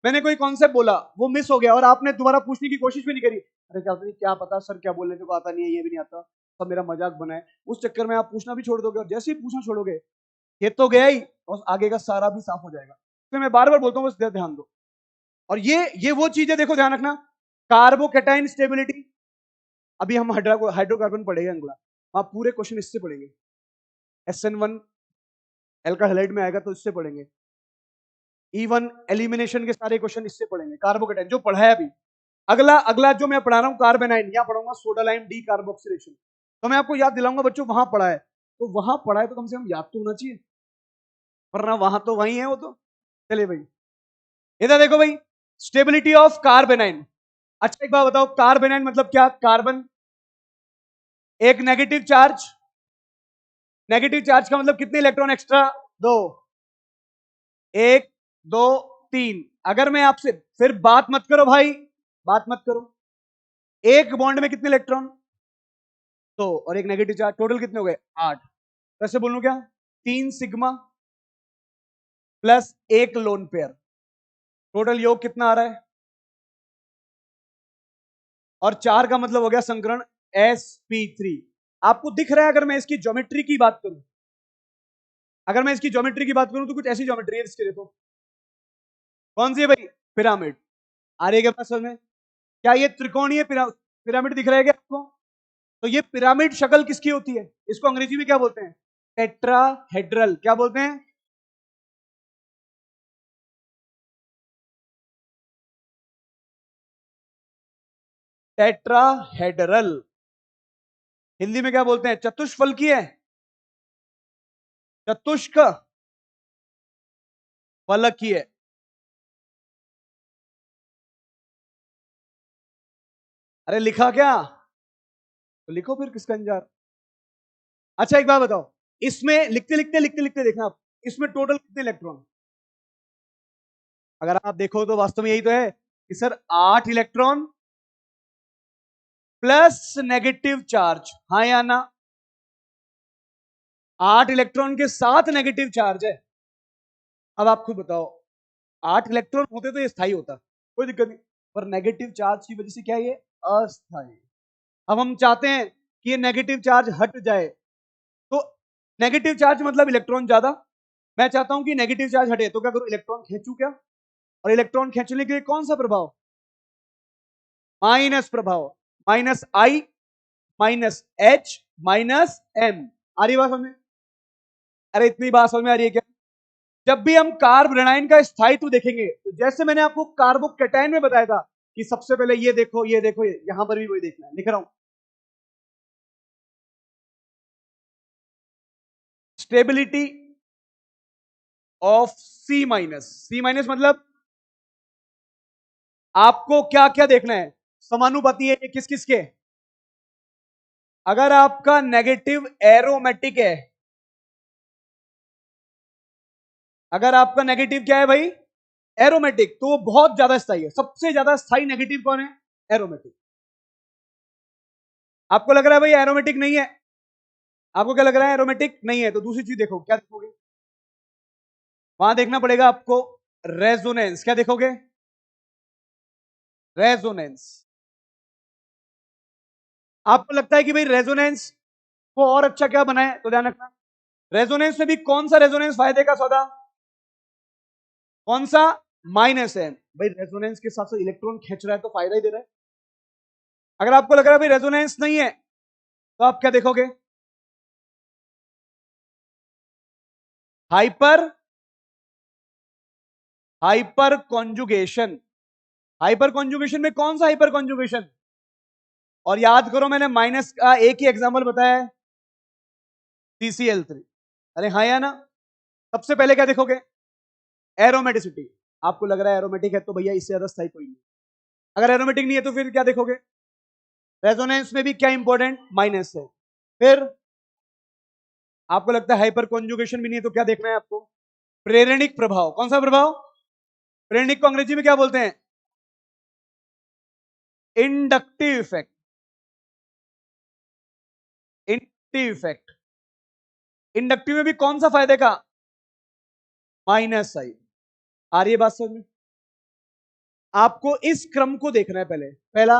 मैंने कोई कॉन्सेप्ट बोला वो मिस हो गया और आपने दोबारा पूछने की कोशिश भी नहीं करी, अरे क्या पता सर क्या बोल रहे थे, को आता नहीं है, ये भी नहीं आता, सब मेरा मजाक बनाए, उस चक्कर में आप पूछना भी छोड़ दोगे, और जैसे ही पूछना छोड़ोगे ये तो गया ही, और आगे का सारा भी साफ हो जाएगा। तो मैं बार बार बोलता हूँ बस ध्यान दो। और ये वो चीज है, देखो ध्यान रखना, कार्बोकेटाइन स्टेबिलिटी। अभी हम हाइड्रोकार्बन पढ़ेंगे अगला, वहां पूरे क्वेश्चन इससे पढ़ेंगे। SN1 एल्का हैलाइड में आएगा तो इससे पढ़ेंगे। E1 एलिमिनेशन के सारे क्वेश्चन इससे पढ़ेंगे। कार्बोकेटाइन जो पढ़ा है अभी, अगला अगला जो मैं पढ़ा रहा हूँ कार्बेनाइन, यहाँ पढ़ाऊंगा सोडा लाइम डी कार्बोक्सिलेशन। तो मैं आपको याद दिलाऊंगा बच्चों, वहां पढ़ा है तो वहां पढ़ा है तो कम से कम याद तो होना चाहिए, वरना वहां तो वही है वो तो। चलिए भाई, इधर देखो भाई, स्टेबिलिटी ऑफ कार्बेनाइन। अच्छा एक बात बताओ, कार्बेनाइन मतलब क्या? कार्बन एक नेगेटिव चार्ज का मतलब कितने इलेक्ट्रॉन एक्स्ट्रा? 2। 1 2 3। अगर मैं आपसे फिर बात मत करो भाई, बात मत करो, एक बॉन्ड में कितने इलेक्ट्रॉन? तो और एक नेगेटिव चार्ज, टोटल कितने हो गए? 8। कैसे बोलूं क्या? 3 sigma plus 1 lone pair, total योग कितना आ रहा है? और 4 का मतलब हो गया संकरण sp3। आपको दिख रहा है? अगर मैं इसकी ज्योमेट्री की बात करूं, अगर मैं इसकी ज्योमेट्री की बात करूं तो कुछ ऐसी ज्योमेट्री है इसके, देखो कौन सी है भाई? पिरामिड। आ रही है क्या समझ में? क्या ये त्रिकोणीय पिरामिड दिख रहा है क्या आपको? तो ये पिरामिड शक्ल किसकी होती है? इसको अंग्रेजी में क्या बोलते हैं? टेट्राहेड्रल। क्या बोलते हैं? टेट्राहेड्रल। हिंदी में क्या बोलते हैं? चतुष्फलकीय है, चतुष्क फलकीय। अरे लिखा क्या? तो लिखो फिर किसका इंतजार। अच्छा एक बात बताओ, इसमें लिखते लिखते देखना आप, इसमें टोटल कितने इलेक्ट्रॉन? अगर आप देखो तो वास्तव में यही तो है कि sir 8 electron plus negative charge, हाँ या ना? 8 इलेक्ट्रॉन के साथ नेगेटिव चार्ज है। अब आप खुद बताओ, 8 इलेक्ट्रॉन होते तो ये स्थायी होता, कोई दिक्कत नहीं, पर नेगेटिव चार्ज की वजह से क्या है, ये अस्थायी। अब हम चाहते हैं कि ये नेगेटिव चार्ज हट जाए, तो नेगेटिव चार्ज मतलब इलेक्ट्रॉन ज्यादा, मैं चाहता हूं कि नेगेटिव चार्ज हटे, तो क्या करूं? इलेक्ट्रॉन खींचू क्या? और इलेक्ट्रॉन खींचने के लिए कौन सा प्रभाव? माइनस प्रभाव, -I -H -M। आ रही बात समझ? अरे इतनी बात समझ में आ रही है क्या? जब भी हम कार्बोनाइन का स्थायित्व देखेंगे, तो जैसे मैंने आपको कार्बोकेटाइन में बताया था कि सबसे पहले ये देखो ये देखो, यहां पर भी वही देखना है, लिख रहा हूं। स्टेबिलिटी ऑफ C-, मतलब आपको क्या क्या देखना है? समानुपाती है ये किस किस के? अगर आपका नेगेटिव एरोमेटिक है, अगर आपका नेगेटिव क्या है भाई? एरोमेटिक, तो वो बहुत ज्यादा स्थायी है। सबसे ज्यादा स्थायी नेगेटिव कौन है? एरोमेटिक। आपको लग रहा है भाई एरोमेटिक नहीं है? आपको क्या लग रहा है? एरोमेटिक नहीं है, तो दूसरी चीज देखो, क्या देखोगे? वहां देखना पड़ेगा आपको रेजोनेंस, क्या देखोगे? रेजोनेंस। आपको लगता है कि भाई रेजोनेंस को और अच्छा क्या बनाए, तो ध्यान रखना रेजोनेंस में भी कौन सा रेजोनेंस फायदे का सौदा, कौन सा? माइनस है। भाई रेजोनेंस के हिसाब से इलेक्ट्रॉन खींच रहा है तो फायदा ही दे रहा है। अगर आपको लग रहा है भाई रेजोनेंस नहीं है तो आप क्या देखोगे? Hyper hyper conjugation. Hyper conjugation में कौन सा हाइपर कॉन्जुगेशन? और याद करो मैंने माइनस का एक ही एग्जांपल बताया है, CCl3। अरे हाँ या ना? सबसे पहले क्या देखोगे? एरोमेटिसिटी। आपको लग रहा है एरोमेटिक है तो भैया इससे ज्यादा स्थायी कोई नहीं। अगर एरोमेटिक नहीं है तो फिर क्या देखोगे? रेजोनेंस में भी क्या इंपॉर्टेंट? माइनस है। फिर आपको लगता है हाइपर कॉन्जुगेशन भी नहीं है तो क्या देखना है आपको? प्रेरणिक प्रभाव। कौन सा प्रभाव? प्रेरणिक को अंग्रेजी में क्या बोलते हैं? Inductive effect. Inductive effect. Inductive में भी कौन सा फायदे का? Minus sign. आ रही है बात समझ में? आपको इस क्रम को देखना है। पहले पहला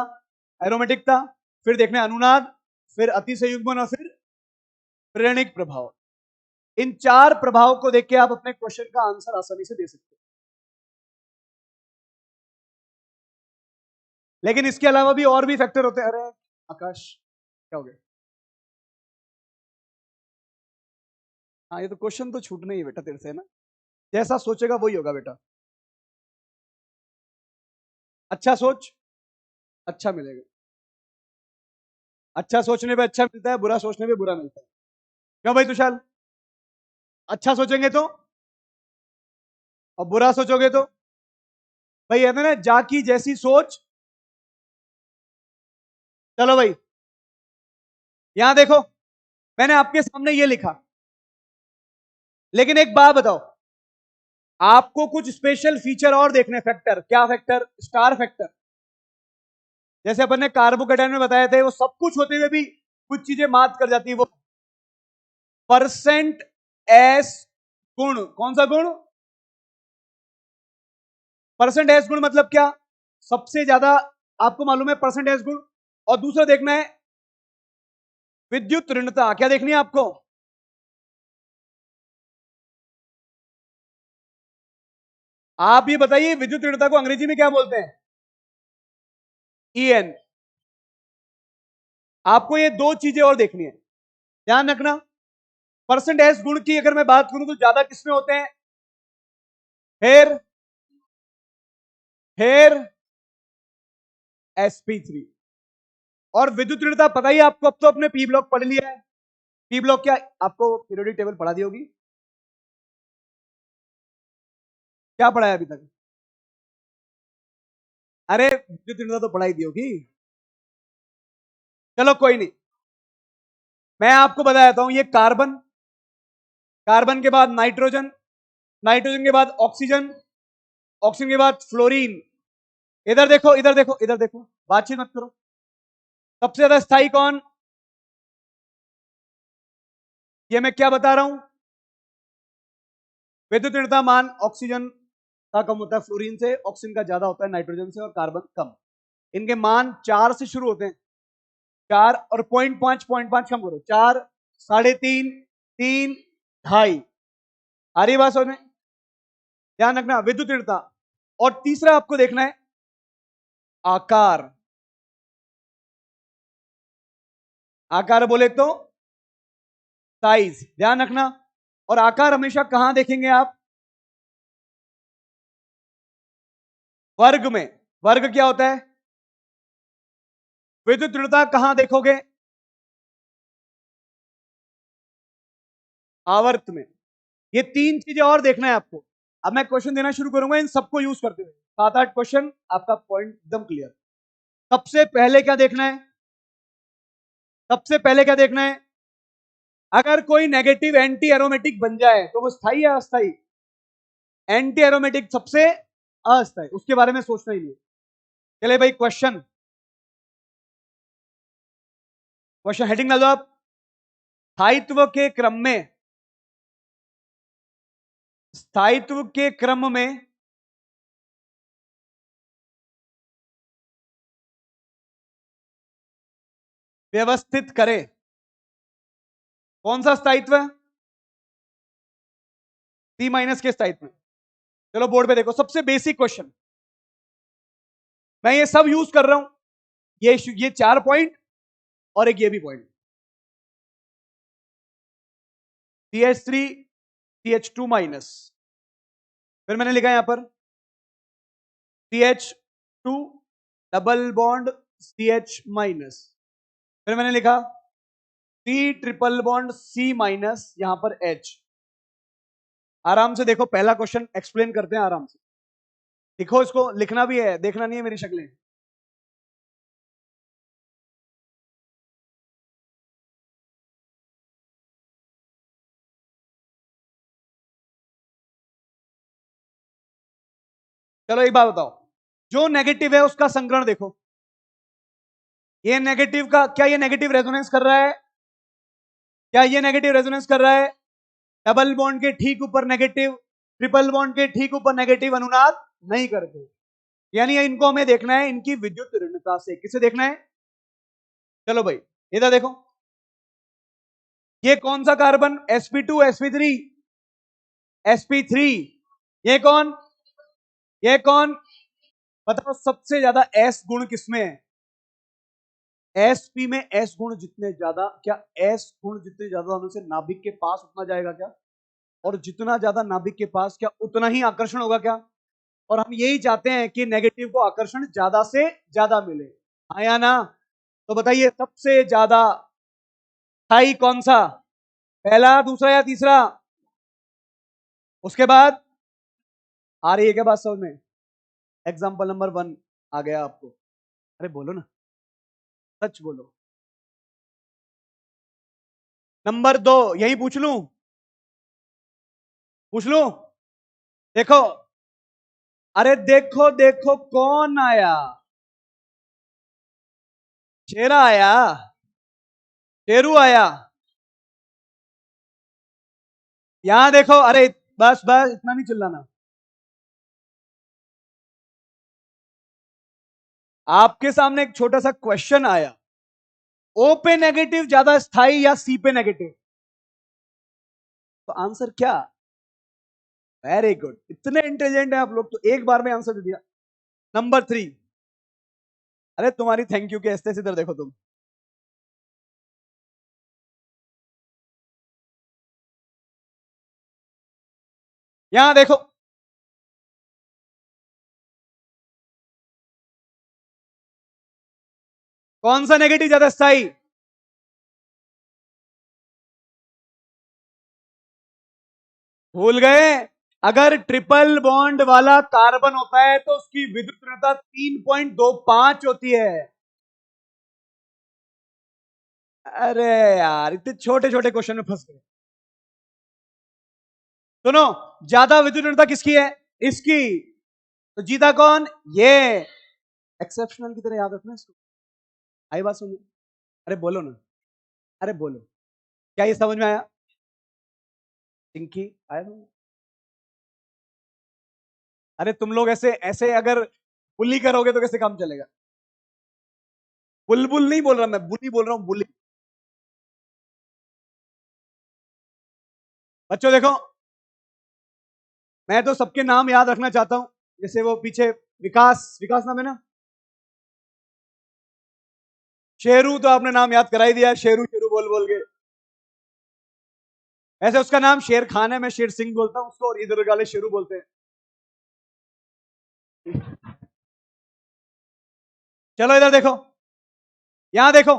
एरोमेटिकता, फिर देखना है अनुनाद, फिर अतिसंयुग्मन और फिर प्रेरणिक प्रभाव। इन चार प्रभाव को देख के आप अपने क्वेश्चन का आंसर आसानी से दे सकते हो। लेकिन इसके अलावा भी और भी फैक्टर होते हैं। अरे आकाश क्या हो गया? हाँ ये तो क्वेश्चन तो छूटना ही है बेटा तेरे से, है ना? जैसा सोचेगा वही होगा बेटा। अच्छा सोच, अच्छा मिलेगा। अच्छा सोचने पे अच्छा मिलता है, बुरा सोचने पे बुरा मिलता है। क्यों भाई तुषार? अच्छा सोचेंगे तो, और बुरा सोचोगे तो भाई है ना, जा की जैसी सोच। चलो भाई यहां देखो, मैंने आपके सामने ये लिखा, लेकिन एक बात बताओ, आपको कुछ स्पेशल फीचर और देखने। फैक्टर, क्या फैक्टर? Star factor. जैसे अपन ने कार्बोकेटाइन में बताए थे, वो सब कुछ होते हुए भी कुछ चीजें मात कर जाती है। वो परसेंट एस गुण। कौन सा गुण? परसेंट एस गुण मतलब क्या? सबसे ज्यादा आपको मालूम है परसेंट एस गुण। और दूसरा देखना है विद्युत ऋणता। क्या देखनी है आपको? आप ये बताइए विद्युत ऋणता को अंग्रेजी में क्या बोलते हैं? EN। आपको ये दो चीजें और देखनी है, ध्यान रखना। परसेंट एस गुण की अगर मैं बात करूं तो ज्यादा किसमें होते हैं? Here here sp3। और विद्युत ऋणता पता ही आपको, अब तो अपने पी ब्लॉक पढ़ लिया है। पी ब्लॉक क्या आपको पीरियोडिक टेबल पढ़ा दी होगी? क्या पढ़ा है अभी तक? अरे विद्युत ऋणता तो पढ़ाई दी होगी। चलो कोई नहीं, मैं आपको बता देता हूं। ये कार्बन, कार्बन के बाद नाइट्रोजन, नाइट्रोजन के बाद ऑक्सीजन, ऑक्सीजन के बाद फ्लोरीन। इधर देखो इधर देखो इधर देखो, बातचीत मत करो। सबसे ज्यादा स्थायी कौन? ये मैं क्या बता रहा हूं? विद्युत ऋणता मान ऑक्सीजन का कम होता है फ्लोरीन से, ऑक्सीजन का ज्यादा होता है नाइट्रोजन से, और कार्बन कम। इनके मान 4 से शुरू होते हैं। 4 और 0.5, 0.5 कम करो, 4, 3.5, 3, 2.5। आ रही बात समझ में? ध्यान रखना विद्युत ऋणता। और तीसरा आपको देखना है आकार। आकार बोले तो साइज, ध्यान रखना। और आकार हमेशा कहां देखेंगे आप? वर्ग में। वर्ग क्या होता है? विद्युत ऋणता कहां देखोगे? आवर्त में। ये तीन चीजें और देखना है आपको। अब मैं क्वेश्चन देना शुरू करूंगा इन सबको यूज करते हुए, 7-8 क्वेश्चन, आपका पॉइंट एकदम क्लियर। सबसे पहले क्या देखना है? सबसे पहले क्या देखना है? अगर कोई नेगेटिव एंटी एरोमेटिक बन जाए तो वो स्थायी या अस्थायी? एंटी एरोमेटिक सबसे अस्थायी, उसके बारे में सोचना ही नहीं। चले भाई क्वेश्चन, क्वेश्चन हेडिंग डालो आप। स्थायित्व के क्रम में, स्थायित्व के क्रम में व्यवस्थित करे। कौन सा स्थायित्व है? सी माइनस के स्थायित्व में। चलो बोर्ड पे देखो, सबसे बेसिक क्वेश्चन, मैं ये सब यूज कर रहा हूं, ये 4 पॉइंट और एक ये भी पॉइंट, CH3 CH2 माइनस, फिर मैंने लिखा यहां पर CH2 double bond CH minus, फिर मैंने लिखा C triple bond C minus, यहां पर H। आराम से देखो, पहला क्वेश्चन एक्सप्लेन करते हैं आराम से। लिखो, इसको लिखना भी है, देखना नहीं है मेरी शक्लें। चलो एक बात बताओ, जो नेगेटिव है उसका संकरण देखो। ये नेगेटिव का, क्या ये नेगेटिव रेजोनेंस कर रहा है? क्या ये नेगेटिव रेजोनेंस कर रहा है? डबल बॉन्ड के ठीक ऊपर नेगेटिव, ट्रिपल बॉन्ड के ठीक ऊपर नेगेटिव अनुनाद नहीं करते। यानी इनको हमें देखना है इनकी विद्युत ऋणता से। किसे देखना है? चलो भाई इधर देखो, ये कौन सा कार्बन? sp2 sp3 sp3। ये कौन? ये कौन? बताओ सबसे ज्यादा s गुण किसमें है? sp में s गुण जितने ज्यादा, क्या s गुण जितने ज्यादा होने से नाभिक के पास उतना जाएगा क्या? और जितना ज्यादा नाभिक के पास, क्या उतना ही आकर्षण होगा क्या? और हम यही चाहते हैं कि नेगेटिव को आकर्षण ज्यादा से ज्यादा मिले, आया ना? तो बताइए सबसे ज्यादा स्थायी कौन सा? पहला, दूसरा या तीसरा? उसके बाद आ रही है क्या बात समझ में? एग्जाम्पल नंबर 1 आ गया आपको। अरे बोलो ना, सच बोलो। नंबर 2 यही पूछ लूं? पूछ लूं? देखो, अरे देखो देखो कौन आया? शेरा आया, शेरू आया। यहां देखो, अरे बस बस इतना नहीं चिल्लाना। आपके सामने एक छोटा सा क्वेश्चन आया, ओ पे नेगेटिव ज्यादा स्थायी या सी पे नेगेटिव? तो आंसर क्या? वेरी गुड, इतने इंटेलिजेंट है आप लोग, तो एक बार में आंसर दे दिया। नंबर 3, अरे तुम्हारी थैंक यू के ऐसे इधर देखो तुम। यहां देखो, कौन सा नेगेटिव ज्यादा स्थायी? भूल गए? अगर ट्रिपल बॉन्ड वाला कार्बन होता है तो उसकी विद्युत ऋणता 3.25 होती है। अरे यार, इतने छोटे छोटे क्वेश्चन में फंस गए। सुनो, ज्यादा विद्युत ऋणता किसकी है? इसकी। तो जीता कौन? ये। एक्सेप्शनल की तरह याद रखना इसको। आई बात सुनो, अरे बोलो ना, अरे बोलो, क्या ये समझ में आया? चिंकी आया समझ? अरे तुम लोग ऐसे ऐसे अगर बुली करोगे तो कैसे काम चलेगा? बुलबुल नहीं बोल रहा मैं, बुली बोल रहा हूं, बुली। बच्चों देखो, मैं तो सबके नाम याद रखना चाहता हूं। जैसे वो पीछे विकास, विकास नाम है ना? शेरू तो आपने नाम याद करा ही दिया, शेरू शेरू बोल बोल के। ऐसे उसका नाम शेर खान है, मैं शेर सिंह बोलता हूं उसको, और इधर वाले शेरू बोलते हैं। चलो इधर देखो, यहां देखो,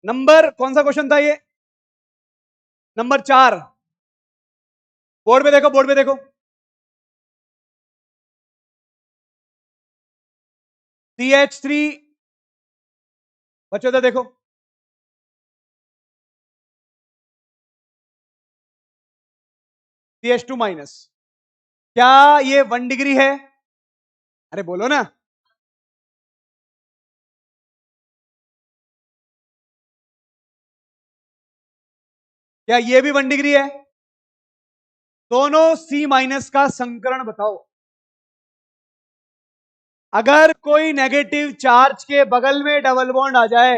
नंबर कौन सा क्वेश्चन था ये? नंबर 4। बोर्ड पे देखो, बोर्ड पे देखो, CH3। बच्चों इधर देखो, CH2 माइनस। क्या ये 1 डिग्री है? अरे बोलो ना। क्या ये भी 1 डिग्री है? दोनों C माइनस का संकरण बताओ। अगर कोई नेगेटिव चार्ज के बगल में डबल बॉन्ड आ जाए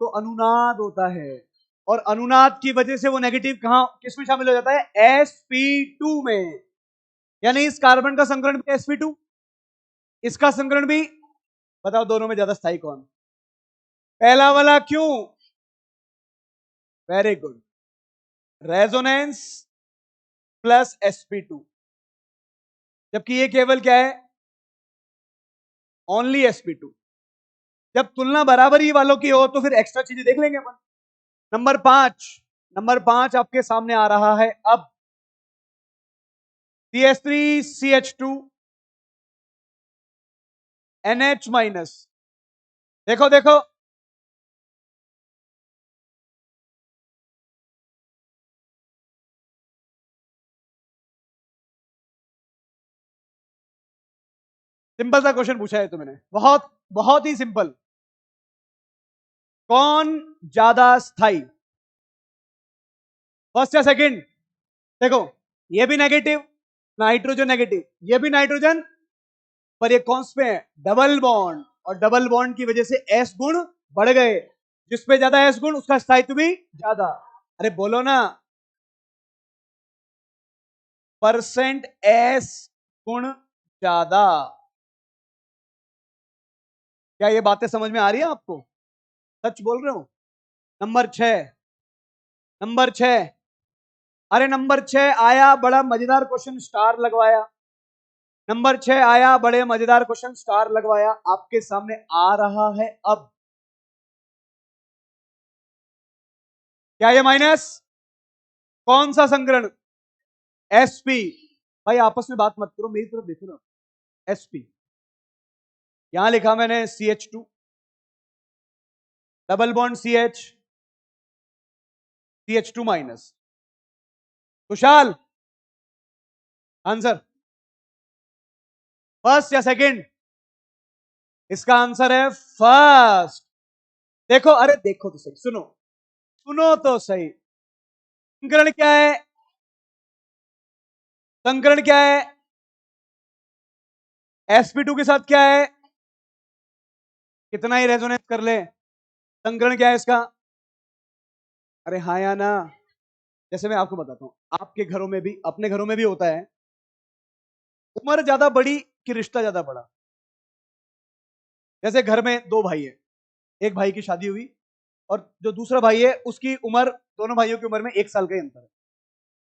तो अनुनाद होता है, और अनुनाद की वजह से वो नेगेटिव कहां किसमें शामिल हो जाता है? sp2 में। यानी इस कार्बन का संकरण भी sp2, इसका संकरण भी। बताओ दोनों में ज्यादा स्थायी कौन? पहला वाला। क्यों? Very good, resonance plus sp2, जबकि ये केवल क्या है? Only sp2। जब तुलना बराबरी वालों की हो तो फिर एक्स्ट्रा चीजें देख लेंगे अपन। नंबर 5 आपके सामने आ रहा है अब। CH3CH2 NH minus. देखो देखो, सिंपल सा क्वेश्चन पूछा है तो मैंने, बहुत बहुत ही सिंपल। कौन ज्यादा स्थायी, फर्स्ट या सेकंड? देखो, ये भी नेगेटिव, नाइट्रोजन नेगेटिव, ये भी नाइट्रोजन, पर ये कौन पे है? डबल बॉन्ड, और डबल बॉन्ड की वजह से एस गुण बढ़ गए। जिसपे ज्यादा एस गुण उसका स्थायित्व भी ज्यादा। अरे बोलो ना, परसेंट एस गुण ज्यादा। क्या ये बातें समझ में आ रही है आपको? सच बोल रहे हो? नंबर 6। अरे नंबर 6 आया, बड़ा मजेदार क्वेश्चन, स्टार लगवाया। नंबर 6 आया, बड़े मजेदार क्वेश्चन, स्टार लगवाया, आपके सामने आ रहा है अब। क्या ये माइनस? कौन सा संकरण? sp। भाई आपस में बात मत करो, मेरी तरफ देखो ना। sp, यहां लिखा मैंने CH2, डबल बॉन्ड CH2 माइनस। कुशाल, आंसर फर्स्ट या सेकंड? इसका आंसर है फर्स्ट। देखो, अरे देखो तो सही, सुनो सुनो तो सही। संकरण क्या है? संकरण क्या है? sp2 के साथ क्या है? कितना ही रेजोनेंस कर ले, संकरण क्या है इसका? अरे हाँ या ना? जैसे मैं आपको बताता हूं, आपके घरों में भी, अपने घरों में भी होता है, उम्र ज्यादा बड़ी कि रिश्ता ज्यादा बड़ा। जैसे घर में दो भाई है, एक भाई की शादी हुई, और जो दूसरा भाई है उसकी उम्र, दोनों भाइयों की उम्र में 1 साल का ही अंतर है।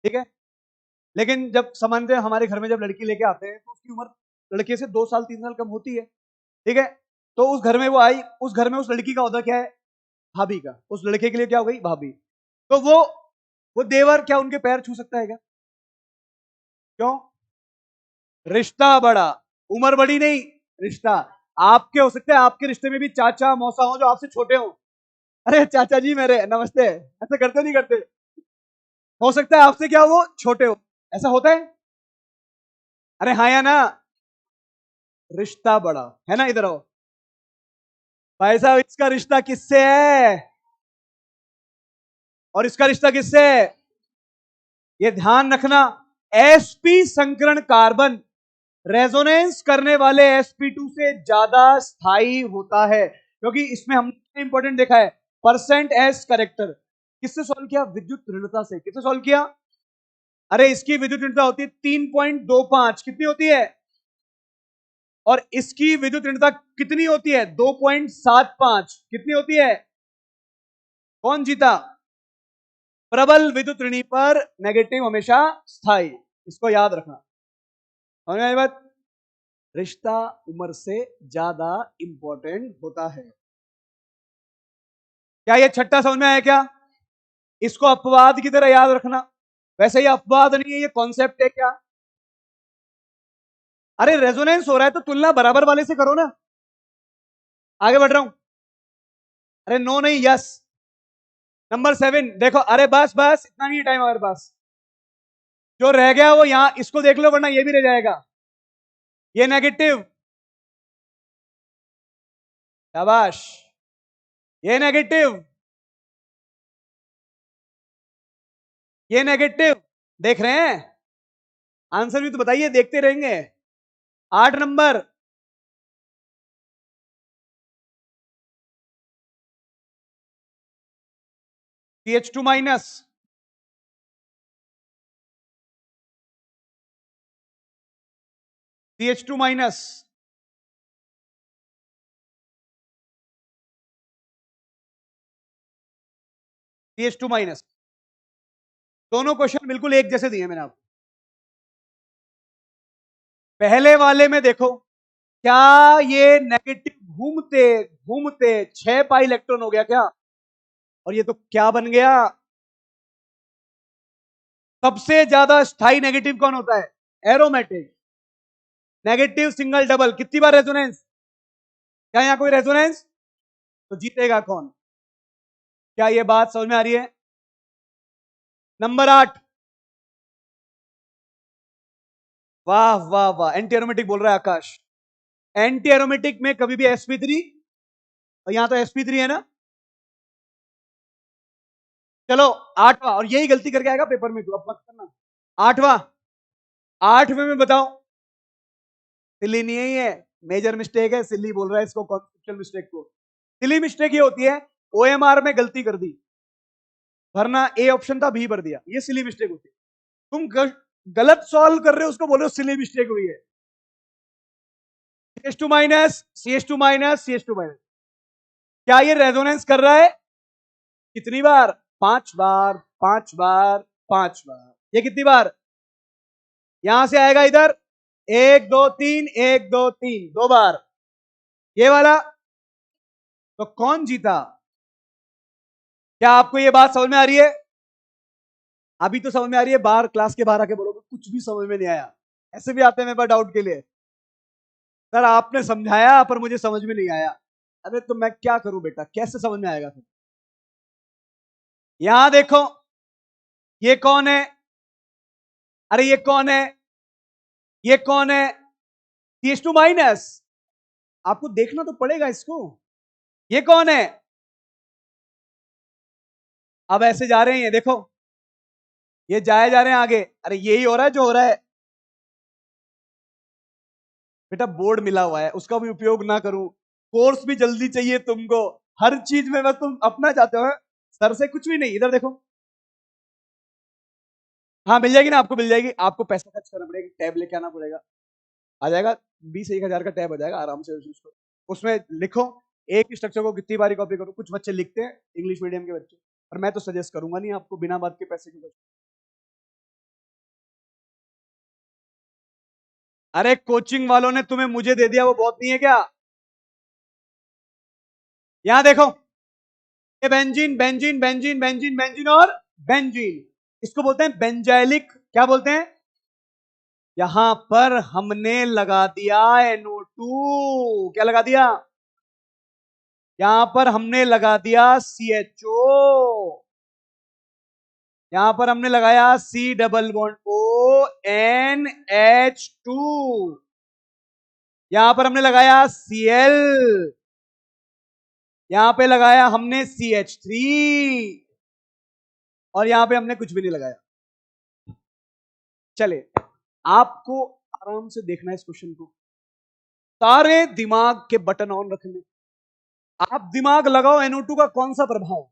ठीक है, लेकिन जब सामान्यतः हमारे घर में जब लड़की लेके आते हैं तो उसकी उम्र लड़के से 2 साल 3 साल कम होती है। ठीक है, तो उस घर में वो आई, उस घर में उस लड़की का होता क्या है? भाभी का। उस लड़के के लिए क्या हो गई? भाभी। तो वो देवर क्या उनके पैर छू सकता है क्या? क्यों? रिश्ता बड़ा, उम्र बड़ी नहीं, रिश्ता। आपके हो सकते हैं, आपके रिश्ते में भी चाचा मौसा हो जो आपसे छोटे हो। अरे चाचा जी मेरे नमस्ते, ऐसे करते नहीं करते? हो सकता है आपसे क्या वो छोटे हो, ऐसा होता है? अरे हाँ या ना? रिश्ता बड़ा है ना। इधर आओ भाई साहब, इसका रिश्ता किससे है और इसका रिश्ता किससे है? ये ध्यान रखना। sp संकरण कार्बन रेजोनेंस करने वाले sp2 से ज्यादा स्थायी होता है, क्योंकि इसमें हमने इंपॉर्टेंट देखा है, परसेंट एस करेक्टर। किससे सॉल्व किया? विद्युत ऋणता से। किससे सॉल्व किया? अरे इसकी विद्युत ऋणता होती है 3.25। कितनी होती है? और इसकी विद्युत ऋणता कितनी होती है? 2.75। कितनी होती है? कौन जीता? प्रबल विद्युत ऋणी पर नेगेटिव हमेशा स्थायी। इसको याद रखना। समझ में आई बात? रिश्ता उम्र से ज्यादा इंपॉर्टेंट होता है। क्या ये छठा समझ में आया क्या? इसको अपवाद की तरह याद रखना। वैसे ये अपवाद नहीं है, ये कॉन्सेप्ट है। क्या? अरे रेजोनेंस हो रहा है तो तुलना बराबर वाले से करो ना। आगे बढ़ रहा हूं। अरे नो नहीं, यस। नंबर 7 देखो, अरे बस बस, इतना नहीं टाइम हमारे पास। जो रह गया वो यहां, इसको देख लो वरना ये भी रह जाएगा। ये नेगेटिव, शाबाश। ये नेगेटिव, ये नेगेटिव, देख रहे हैं? आंसर भी तो बताइए, देखते रहेंगे। 8 number, CH2 minus, CH2 minus, CH2 minus. दोनों क्वेश्चन बिल्कुल एक जैसे दिए मैंने आपको। पहले वाले में देखो, क्या ये नेगेटिव घूमते घूमते 6 पाई इलेक्ट्रॉन हो गया क्या? और ये तो क्या बन गया? सबसे ज्यादा स्थायी नेगेटिव कौन होता है? एरोमेटिक। नेगेटिव सिंगल डबल कितनी बार रेजोनेंस? क्या यहां कोई रेजोनेंस? तो जीतेगा कौन? क्या ये बात समझ में आ रही है? नंबर 8। वाह वाह वाह, एंटी एरोमेटिक बोल रहा है आकाश। एंटी एरोमेटिक में कभी भी sp3, और यहां तो sp3 है ना। चलो 8वां, और यही गलती करके आएगा पेपर में, तो अब मत करना। 8वां, 8वें में बताओ। सिली नहीं है ये, मेजर मिस्टेक है। सिली बोल रहा है इसको, कॉन्सेप्चुअल मिस्टेक को। सिली मिस्टेक ये होती है, ओएमआर में गलती कर दी, भरना ए ऑप्शन था बी भर दिया, ये सिली मिस्टेक होती है। तुम गलत सॉल्व कर रहे हो, उसको बोलो सिली मिस्टेक हुई है। CH2 minus, CH2 minus, CH2 minus. क्या ये रेजोनेंस कर रहा है? कितनी बार? 5 बार, 5 बार, 5 बार। ये कितनी बार? यहां से आएगा इधर, 1 2 3, 1 2 3, 2 बार। ये वाला, तो कौन जीता? क्या आपको ये बात समझ में आ रही है? अभी तो समझ में आ रही है, बाहर क्लास के बाहर आके बोलोगे कुछ भी समझ में नहीं आया। ऐसे भी आते हैं मेरे पास डाउट के लिए, सर आपने समझाया पर मुझे समझ में नहीं आया। अरे तो मैं क्या करूं बेटा, कैसे समझ में आएगा फिर? यहां देखो, ये कौन है? अरे ये कौन है? ये कौन है? CH2 minus. आपको देखना तो पड़ेगा इसको। ये कौन है? अब ऐसे जा रहे हैं, ये देखो, ये जाए जा रहे हैं आगे। अरे यही हो रहा है जो हो रहा है। बेटा बोर्ड मिला हुआ है, उसका भी उपयोग ना करूं, कोर्स भी जल्दी चाहिए तुमको, हर चीज में बस तुम अपना चाहते हो। सर से कुछ भी नहीं, इधर देखो। हाँ मिल जाएगी ना, आपको मिल जाएगी। आपको पैसा खर्च करना पड़ेगा, टैब लेके आना पड़ेगा, आ जाएगा। 20-1 हजार का टैब आ जाएगा आराम से। उसमें लिखो एक स्ट्रक्चर को कितनी बारी कॉपी करो। कुछ बच्चे लिखते हैं, इंग्लिश मीडियम के बच्चे, और मैं तो सजेस्ट करूंगा नहीं आपको बिना बात के पैसे की। अरे कोचिंग वालों ने तुम्हें मुझे दे दिया, वो बहुत नहीं है क्या? यहां देखो, ये benzene benzene benzene benzene benzene और बेंजीन, इसको बोलते हैं बेंजाइलिक। क्या बोलते हैं? यहां पर हमने लगा दिया NO2। क्या लगा दिया? यहां पर हमने लगा दिया CHO। यहां पर हमने लगाया C≡O NH2। यहां पर हमने लगाया Cl। यहां पे लगाया हमने CH3। और यहां पे हमने कुछ भी नहीं लगाया। चले, आपको आराम से देखना है इस क्वेश्चन को, सारे दिमाग के बटन ऑन रखने। आप दिमाग लगाओ, NO2 का कौन सा प्रभाव?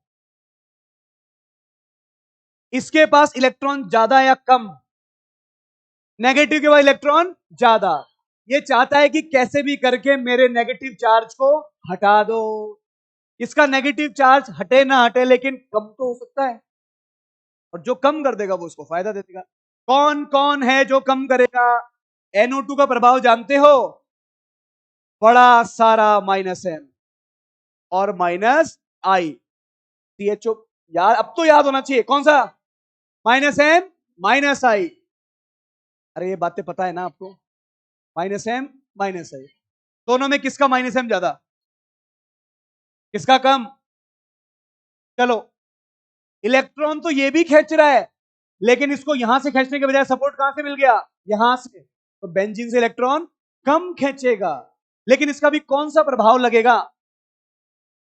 इसके पास इलेक्ट्रॉन ज्यादा या कम? नेगेटिव के पास इलेक्ट्रॉन ज्यादा। ये चाहता है कि कैसे भी करके मेरे नेगेटिव चार्ज को हटा दो। इसका नेगेटिव चार्ज हटे ना हटे, लेकिन कम तो हो सकता है, और जो कम कर देगा वो उसको फायदा दे देगा। कौन कौन है जो कम करेगा? NO2 का प्रभाव जानते हो? बड़ा सारा -M और -I। CHO यार अब तो याद होना चाहिए, कौन सा? -M -I। अरे ये बातें पता है ना आपको? -M -I, दोनों में किसका -M ज्यादा, किसका कम? चलो, इलेक्ट्रॉन तो ये भी खींच रहा है, लेकिन इसको यहां से खींचने के बजाय सपोर्ट कहां से मिल गया? यहां से। तो बेंजीन से इलेक्ट्रॉन कम खींचेगा, लेकिन इसका भी कौन सा प्रभाव लगेगा?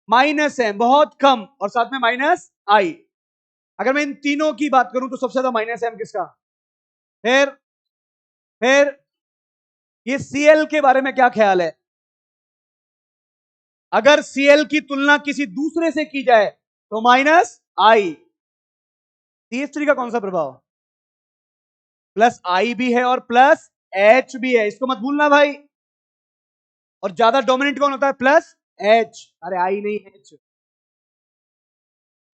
-M, बहुत कम, और साथ में -I। अगर मैं इन तीनों की बात करूं तो सबसे ज्यादा -M किसका? फिर ये Cl के बारे में क्या ख्याल है? अगर Cl की तुलना किसी दूसरे से की जाए तो -I, CH3 का कौन सा प्रभाव? प्लस I भी है और प्लस H भी है, इसको मत भूलना भाई। और ज्यादा डोमिनेंट कौन होता है? Plus H। अरे I नहीं, H।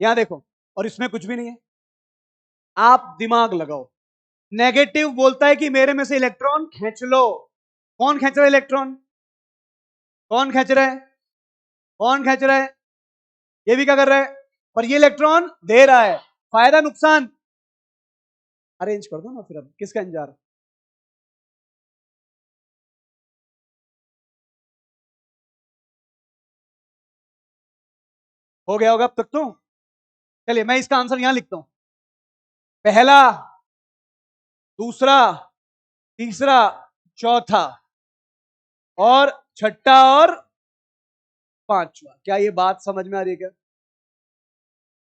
यहां देखो, और इसमें कुछ भी नहीं है। आप दिमाग लगाओ। नेगेटिव बोलता है कि मेरे में से इलेक्ट्रॉन खींच लो। कौन खींच रहा है इलेक्ट्रॉन? कौन खींच रहा है? कौन खींच रहा है? ये भी क्या कर रहा है? पर ये इलेक्ट्रॉन दे रहा है। फायदा नुकसान? अरेंज कर दो ना फिर, अब किसका इंतजार? हो गया होगा अब तक तो। चलिए मैं इसका आंसर यहां लिखता हूं। पहला, दूसरा, तीसरा, चौथा और छठा और पांचवा। क्या ये बात समझ में आ रही है क्या?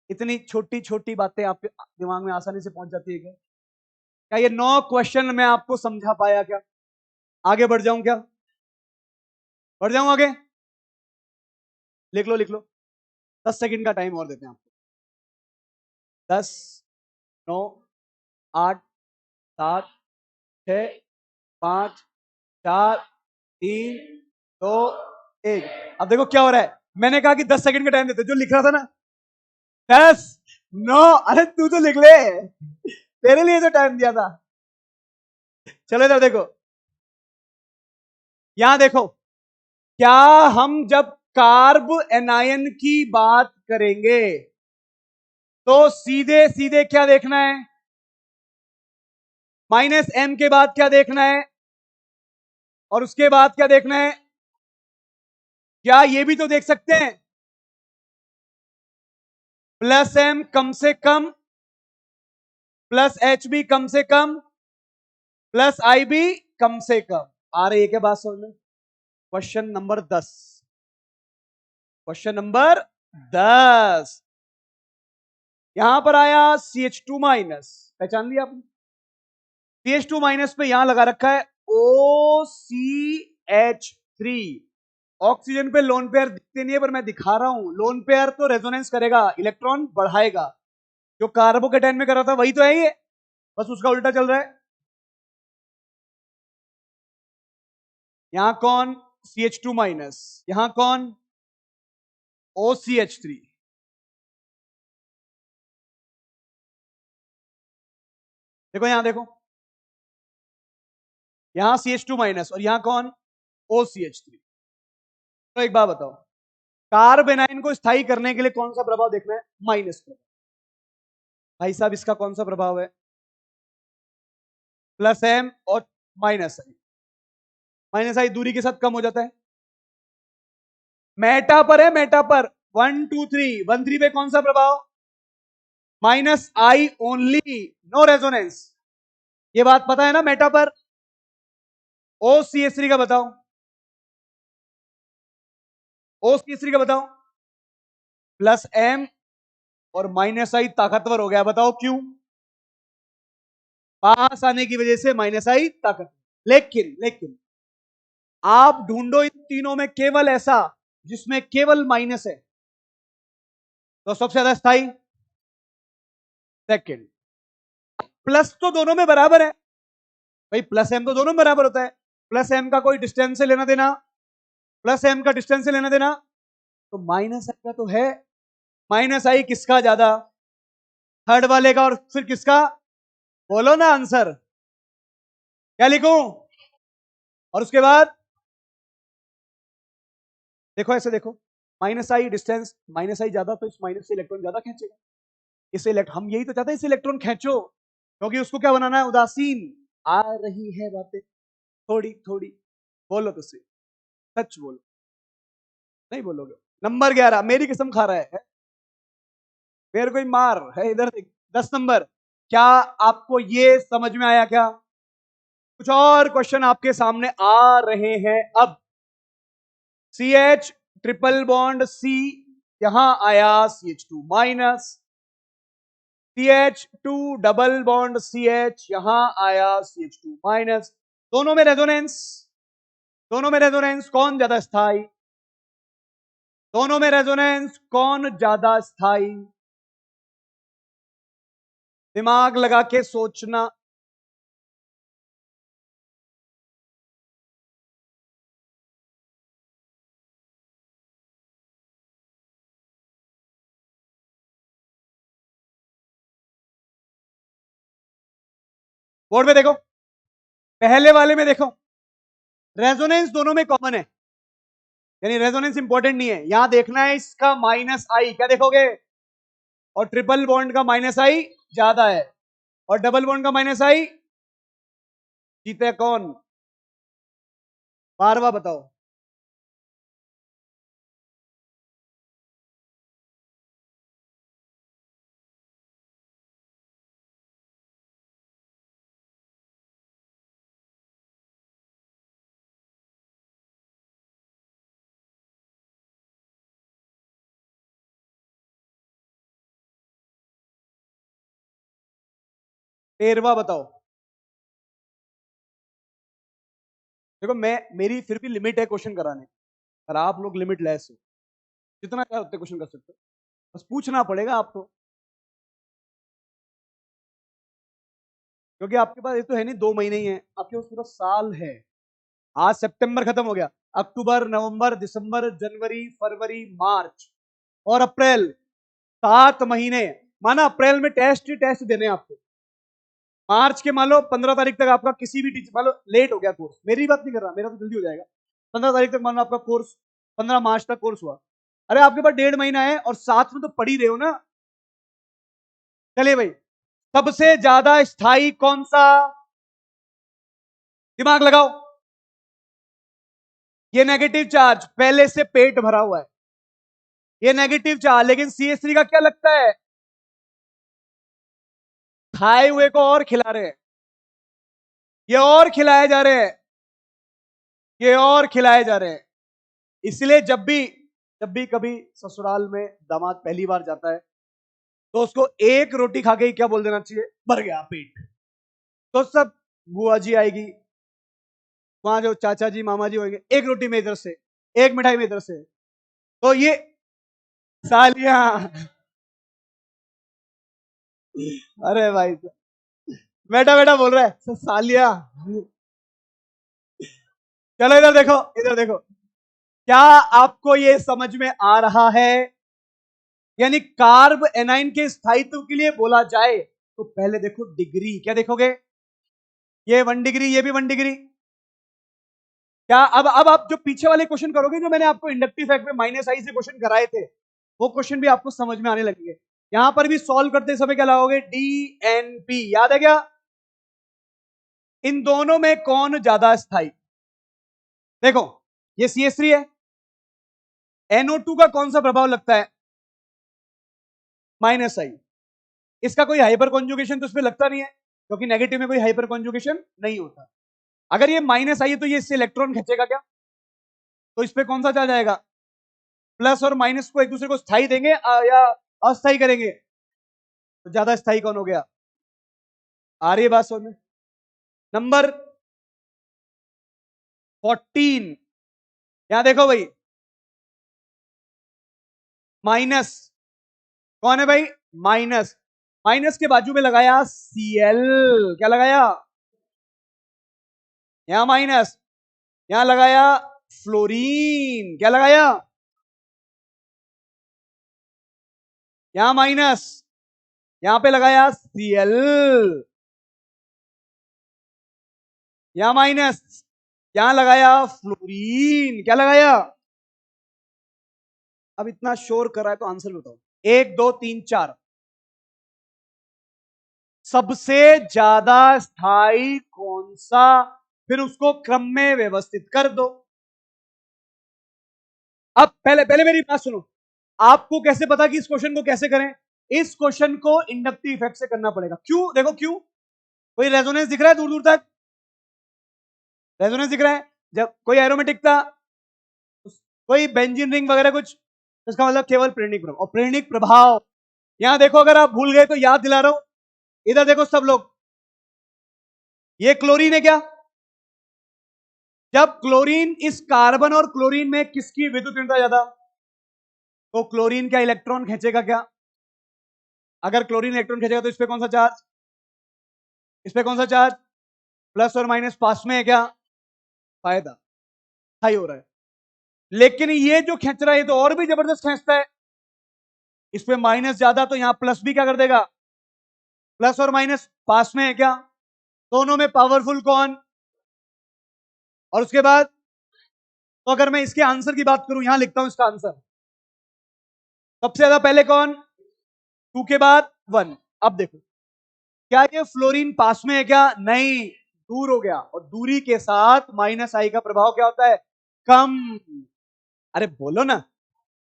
इतनी छोटी छोटी बातें आपके दिमाग में आसानी से पहुंच जाती है क्या? क्या ये 9 क्वेश्चन मैं आपको समझा पाया क्या? आगे बढ़ जाऊं क्या? बढ़ जाऊं आगे? लिख लो लिख लो। 10 सेकंड का टाइम और देते हैं आपको। 10, 9, 8, 7, 6, 5, 4, 3, 2, 1। अब देखो क्या हो रहा है। मैंने कहा कि 10 सेकंड का टाइम देते, जो लिख रहा था ना 10, 9, अरे तू तो लिख ले, तेरे लिए तो टाइम दिया था। चलो इधर देखो, यहां देखो। क्या हम जब कार्ब एनायन की बात करेंगे तो सीधे सीधे क्या देखना है? -m के बाद क्या देखना है? और उसके बाद क्या देखना है? क्या ये भी तो देख सकते हैं +m कम से कम, +h भी कम से कम, +I भी कम से कम। आ रही है क्या बात समझ में? Question number 10। क्वेश्चन नंबर 10 यहां पर आया CH2-, पहचान लिया आपने? CH2- पे यहां लगा रखा है OCH3। ऑक्सीजन पे लोन पेयर दिखते नहीं है, पर मैं दिखा रहा हूं। लोन पेयर तो रेजोनेंस करेगा, इलेक्ट्रॉन बढ़ाएगा। जो कार्बोकेटाइन में कर रहा था वही तो है ये, बस उसका उल्टा चल रहा है। यहां कौन? CH2-, यहां कौन? OCH3। देखो यहां देखो, यहां CH2- और यहां कौन? OCH3। तो एक बात बताओ, कार्बेनाइन को स्थायी करने के लिए कौन सा प्रभाव देखना है? माइनस प्रभाव। भाई साहब इसका कौन सा प्रभाव है? +m और -I। -I दूरी के साथ कम हो जाता है। मेटा पर है, मेटा पर 1 2 3, 1 3 पे कौन सा प्रभाव? -I only, no resonance. ये बात पता है ना मेटा पर? OCH3 का बताओ, OCH3 का बताओ। +m और -I ताकतवर हो गया, बताओ क्यों? पास आने की वजह से -I ताकतवर। लेकिन लेकिन आप ढूंढो इन तीनों में केवल ऐसा जिसमें केवल माइनस है, तो सबसे ज्यादा स्थायी सेकंड। प्लस तो दोनों में बराबर है भाई, +m तो दोनों में बराबर होता है। +m का कोई डिस्टेंस से लेना देना, +m का डिस्टेंस से लेना देना, तो -I का तो है। -I किसका ज्यादा? थर्ड वाले का। और फिर किसका? बोलो ना आंसर, क्या लिखूं? और उसके बाद देखो, ऐसे देखो, -I डिस्टेंस, -I ज्यादा, तो इस माइनस से इलेक्ट्रॉन ज्यादा खींचेगा। इसे हम यही तो चाहते हैं, इसे इलेक्ट्रॉन खींचो, क्योंकि उसको क्या बनाना है? उदासीन। आ रही है बातें थोड़ी थोड़ी, बोलो तो सही, सच बोलो। नहीं बोलोगे? नंबर 11 मेरी कसम खा रहा है, मेरे कोई मार है इधर। 10 नंबर, क्या आपको ये समझ में आया क्या? कुछ और क्वेश्चन आपके सामने आ रहे हैं अब। CH ट्रिपल बॉन्ड C, यहां आया CH2-, CH2 double bond CH, यहां आया CH2-। दोनों में रेजोनेंस, दोनों में रेजोनेंस, कौन ज्यादा स्थायी? दोनों में रेजोनेंस, कौन ज्यादा स्थायी? दिमाग लगा के सोचना। बोर्ड में देखो, पहले वाले में देखो, रेजोनेंस दोनों में कॉमन है, यानी रेजोनेंस इंपॉर्टेंट नहीं है। यहां देखना है इसका माइनस आई, क्या देखोगे, और ट्रिपल बॉन्ड का माइनस आई ज्यादा है, और डबल बॉन्ड का माइनस आई जीते कौन, बारवा बताओ। तेरवा बताओ। देखो मैं, मेरी फिर भी लिमिट है क्वेश्चन कराने, और आप लोग लिमिट लेस हो, जितना चाहे उतने क्वेश्चन कर सकते हो, बस पूछना पड़ेगा आपको, क्योंकि आपके पास ये तो है नहीं 2 महीने ही है, आपके पास पूरा साल है। आज सितंबर खत्म हो गया, अक्टूबर, नवंबर, दिसंबर, जनवरी, फरवरी, मार्च और अप्रैल, 7 महीने। माना अप्रैल में टेस्ट ही टेस्ट देने हैं आपको, मार्च के मान लो 15 तारीख तक आपका किसी भी टीचर, मान लो लेट हो गया कोर्स, मेरी बात नहीं कर रहा, मेरा तो जल्दी हो जाएगा, 15 तारीख तक मान लो आपका कोर्स, 15 मार्च तक कोर्स हुआ, अरे आपके पास 1.5 महीना है और साथ में तो पढ़ ही रहे हो ना। चलिए भाई, सबसे ज्यादा स्थायी कौन सा, दिमाग लगाओ। ये नेगेटिव चार्ज पहले से पेट भरा हुआ है, ये नेगेटिव चार्ज, लेकिन CH3 का क्या लगता है, खाए हुए को और खिला रहे हैं, ये और खिलाए जा रहे हैं, ये और खिलाए जा रहे हैं। इसलिए जब भी कभी ससुराल में दामाद पहली बार जाता है, तो उसको एक रोटी खा के ही क्या बोल देना चाहिए, भर गया पेट। तो सब बुआ जी आएगी, वहां जो चाचा जी मामा जी होंगे, एक रोटी में इधर से, एक मिठाई में इधर से, तो ये सालियां। अरे भाई बेटा बेटा बोल रहा है सालिया। चलो इधर देखो, इधर देखो, क्या आपको ये समझ में आ रहा है, यानी कार्ब एनाइन के स्थायित्व के लिए बोला जाए तो पहले देखो डिग्री, क्या देखोगे, ये 1 डिग्री, ये भी 1 डिग्री। क्या अब आप जो पीछे वाले क्वेश्चन करोगे, जो मैंने आपको इंडक्टिव फैक्ट में माइनस आई से क्वेश्चन कराए थे, वो क्वेश्चन भी आपको समझ में आने लगेंगे। यहां पर भी सॉल्व करते समय क्या लगाओगे, DNP, याद है क्या, इन दोनों में कौन ज्यादा स्थायी, देखो ये CH3 है, NO2 का कौन सा प्रभाव लगता है, माइनस आई, इसका कोई हाइपर कॉन्जुगेशन तो इसमें लगता नहीं है, क्योंकि नेगेटिव में कोई हाइपर कॉन्जुगेशन नहीं होता। अगर ये माइनस आई है तो ये इससे इलेक्ट्रॉन खींचेगा क्या, तो इस पे कौन सा चार्ज आएगा, प्लस और माइनस को एक दूसरे को स्थायी देंगे या अस्थायी करेंगे, तो ज्यादा स्थायी कौन हो गया, आ रही है बात समझ में। नंबर 14, यहां देखो भाई, माइनस, कौन है भाई, माइनस, माइनस के बाजू में लगाया Cl, क्या लगाया, यहां माइनस, यहां लगाया फ्लोरीन, क्या लगाया, यहां माइनस, यहां पे लगाया Cl, यहां माइनस, यहां लगाया फ्लोरीन, क्या लगाया। अब इतना शोर कर रहा है तो आंसर बताओ, 1 2 3 4, सबसे ज्यादा स्थायी कौन सा, फिर उसको क्रम में व्यवस्थित कर दो। अब पहले पहले मेरी बात सुनो, आपको कैसे पता कि इस क्वेश्चन को कैसे करें, इस क्वेश्चन को इंडक्टिव इफेक्ट से करना पड़ेगा। क्यों, देखो क्यों, कोई रेजोनेंस दिख रहा है दूर दूर तक, रेजोनेंस दिख रहा है, जब कोई एरोमेटिक था, कोई बेंजीन रिंग वगैरह कुछ, तो इसका मतलब केवल प्रेरणिक प्रभाव, और प्रेरणिक प्रभाव यहां देखो, अगर आप भूल गए तो याद दिला रहा हूं, इधर देखो सब लोग, ये क्लोरीन है क्या, जब क्लोरीन, इस कार्बन और क्लोरीन में किसकी विद्युत ऋणता ज्यादा, तो क्लोरीन का इलेक्ट्रॉन खींचेगा क्या, अगर क्लोरीन इलेक्ट्रॉन खींचेगा तो इस पे कौन सा चार्ज, इस पे कौन सा चार्ज, प्लस और माइनस पास में है, क्या फायदा, हाई हो रहा है। लेकिन ये जो खींच रहा है ये तो और भी जबरदस्त खींचता है, इस पे माइनस ज्यादा तो यहां प्लस भी क्या कर देगा, प्लस और माइनस पास में है क्या, दोनों में पावरफुल कौन। और उसके बाद तो अगर मैं इसके आंसर की बात करूं, यहां लिखता हूं इसका आंसर, सबसे ज्यादा पहले कौन, 2 के बाद 1। अब देखो क्या ये फ्लोरीन पास में है क्या, नहीं, दूर हो गया, और दूरी के साथ माइनस आई का प्रभाव क्या होता है, कम। अरे बोलो ना,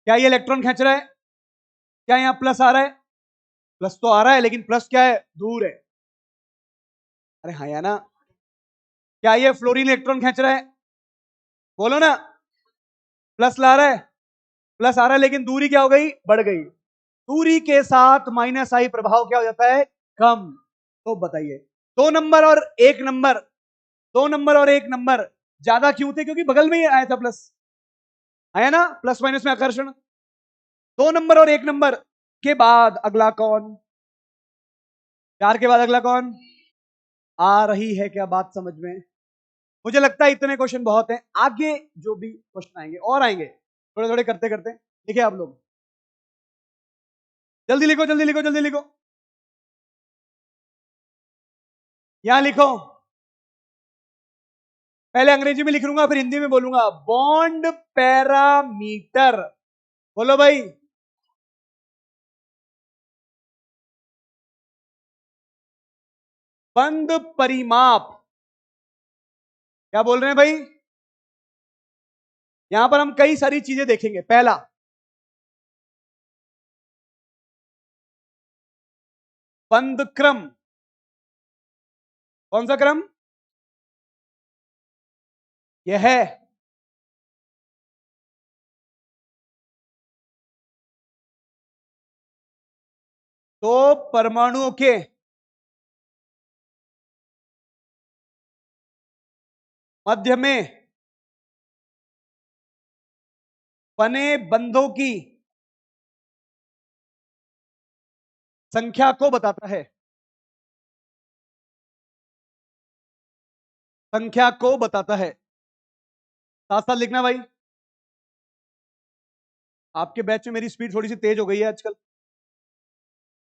क्या ये इलेक्ट्रॉन खींच रहा है, क्या यहां प्लस आ रहा है, प्लस तो आ रहा है लेकिन प्लस क्या है, दूर है। अरे हाँ या ना, क्या ये फ्लोरीन इलेक्ट्रॉन खींच रहा है, बोलो ना, प्लस ला रहा है, प्लस आ रहा है लेकिन दूरी क्या हो गई, बढ़ गई। दूरी के साथ माइनस आई प्रभाव क्या हो जाता है, कम। तो बताइए 2 नंबर और 1 नंबर, 2 नंबर और 1 नंबर ज्यादा क्यों थे, क्योंकि बगल में ही आया था प्लस, आया ना, प्लस माइनस में आकर्षण। 2 नंबर और 1 नंबर के बाद अगला कौन, 4 के बाद अगला कौन, आ रही है क्या बात समझ में। मुझे लगता है इतने क्वेश्चन बहुत हैं, आगे जो भी क्वेश्चन आएंगे और आएंगे, थोड़े थोड़े करते करते। लिखे आप लोग, जल्दी लिखो जल्दी लिखो जल्दी लिखो, यहां लिखो, पहले अंग्रेजी में लिख लूंगा फिर हिंदी में बोलूंगा, बॉन्ड पैरामीटर, बोलो भाई, बंद परिमाप, क्या बोल रहे हैं भाई। यहां पर हम कई सारी चीजें देखेंगे। पहला, बंद क्रम, कौन सा क्रम, यह है, तो परमाणुओं के मध्य में बने बंधों की संख्या को बताता है, संख्या को बताता है। साथ साथ लिखना भाई, आपके बैच में मेरी स्पीड थोड़ी सी तेज हो गई है आजकल।